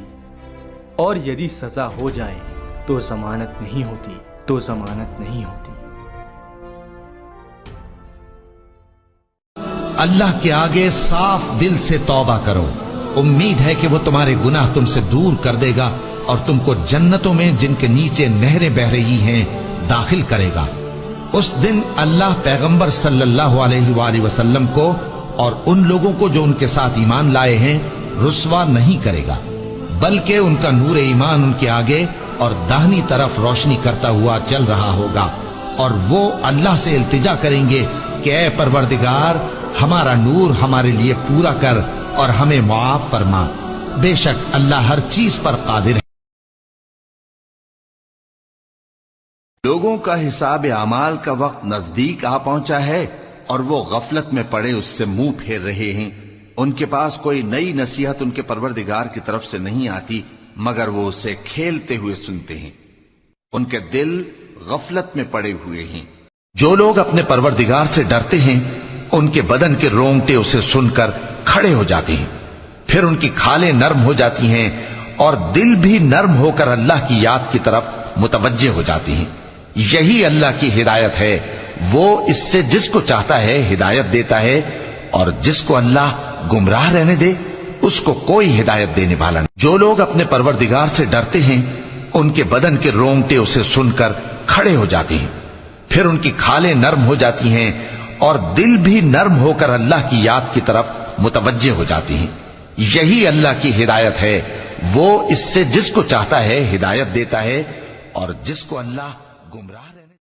اور یدی سزا ہو جائے تو ضمانت نہیں ہوتی، تو ضمانت نہیں ہوتی۔ اللہ کے آگے صاف دل سے توبہ کرو، امید ہے کہ وہ تمہارے گناہ تم سے دور کر دے گا اور تم کو جنتوں میں جن کے نیچے نہریں بہ رہی ہیں داخل کرے گا۔ اس دن اللہ پیغمبر صلی اللہ علیہ وآلہ وسلم کو اور ان لوگوں کو جو ان کے ساتھ ایمان لائے ہیں رسوا نہیں کرے گا، بلکہ ان کا نور ایمان ان کے آگے اور داہنی طرف روشنی کرتا ہوا چل رہا ہوگا، اور وہ اللہ سے التجا کریں گے کہ اے پروردگار، ہمارا نور ہمارے لیے پورا کر اور ہمیں معاف فرما، بے شک اللہ ہر چیز پر قادر ہے۔ لوگوں کا حساب اعمال کا وقت نزدیک آ پہنچا ہے اور وہ غفلت میں پڑے اس سے منہ پھیر رہے ہیں۔ ان کے پاس کوئی نئی نصیحت ان کے پروردگار کی طرف سے نہیں آتی مگر وہ اسے کھیلتے ہوئے سنتے ہیں، ان کے دل غفلت میں پڑے ہوئے ہیں۔ جو لوگ اپنے پروردگار سے ڈرتے ہیں ان کے بدن کے رونگٹے اسے سن کر کھڑے ہو جاتے ہیں، پھر ان کی کھالیں نرم ہو جاتی ہیں اور دل بھی نرم ہو کر اللہ کی یاد کی طرف متوجہ ہو جاتے ہیں۔ یہی اللہ کی ہدایت ہے، وہ اس سے جس کو چاہتا ہے ہدایت دیتا ہے، اور جس کو اللہ گمراہ رہنے دے اس کو کوئی ہدایت دینے والا نہیں۔ جو لوگ اپنے پروردگار سے ڈرتے ہیں ان کے بدن کے رونگٹے اسے سن کر کھڑے ہو جاتے ہیں، پھر ان کی کھالیں نرم ہو جاتی ہیں اور دل بھی نرم ہو کر اللہ کی یاد کی طرف متوجہ ہو جاتی ہیں۔ یہی اللہ کی ہدایت ہے، وہ اس سے جس کو چاہتا ہے ہدایت دیتا ہے، اور جس کو اللہ گمراہ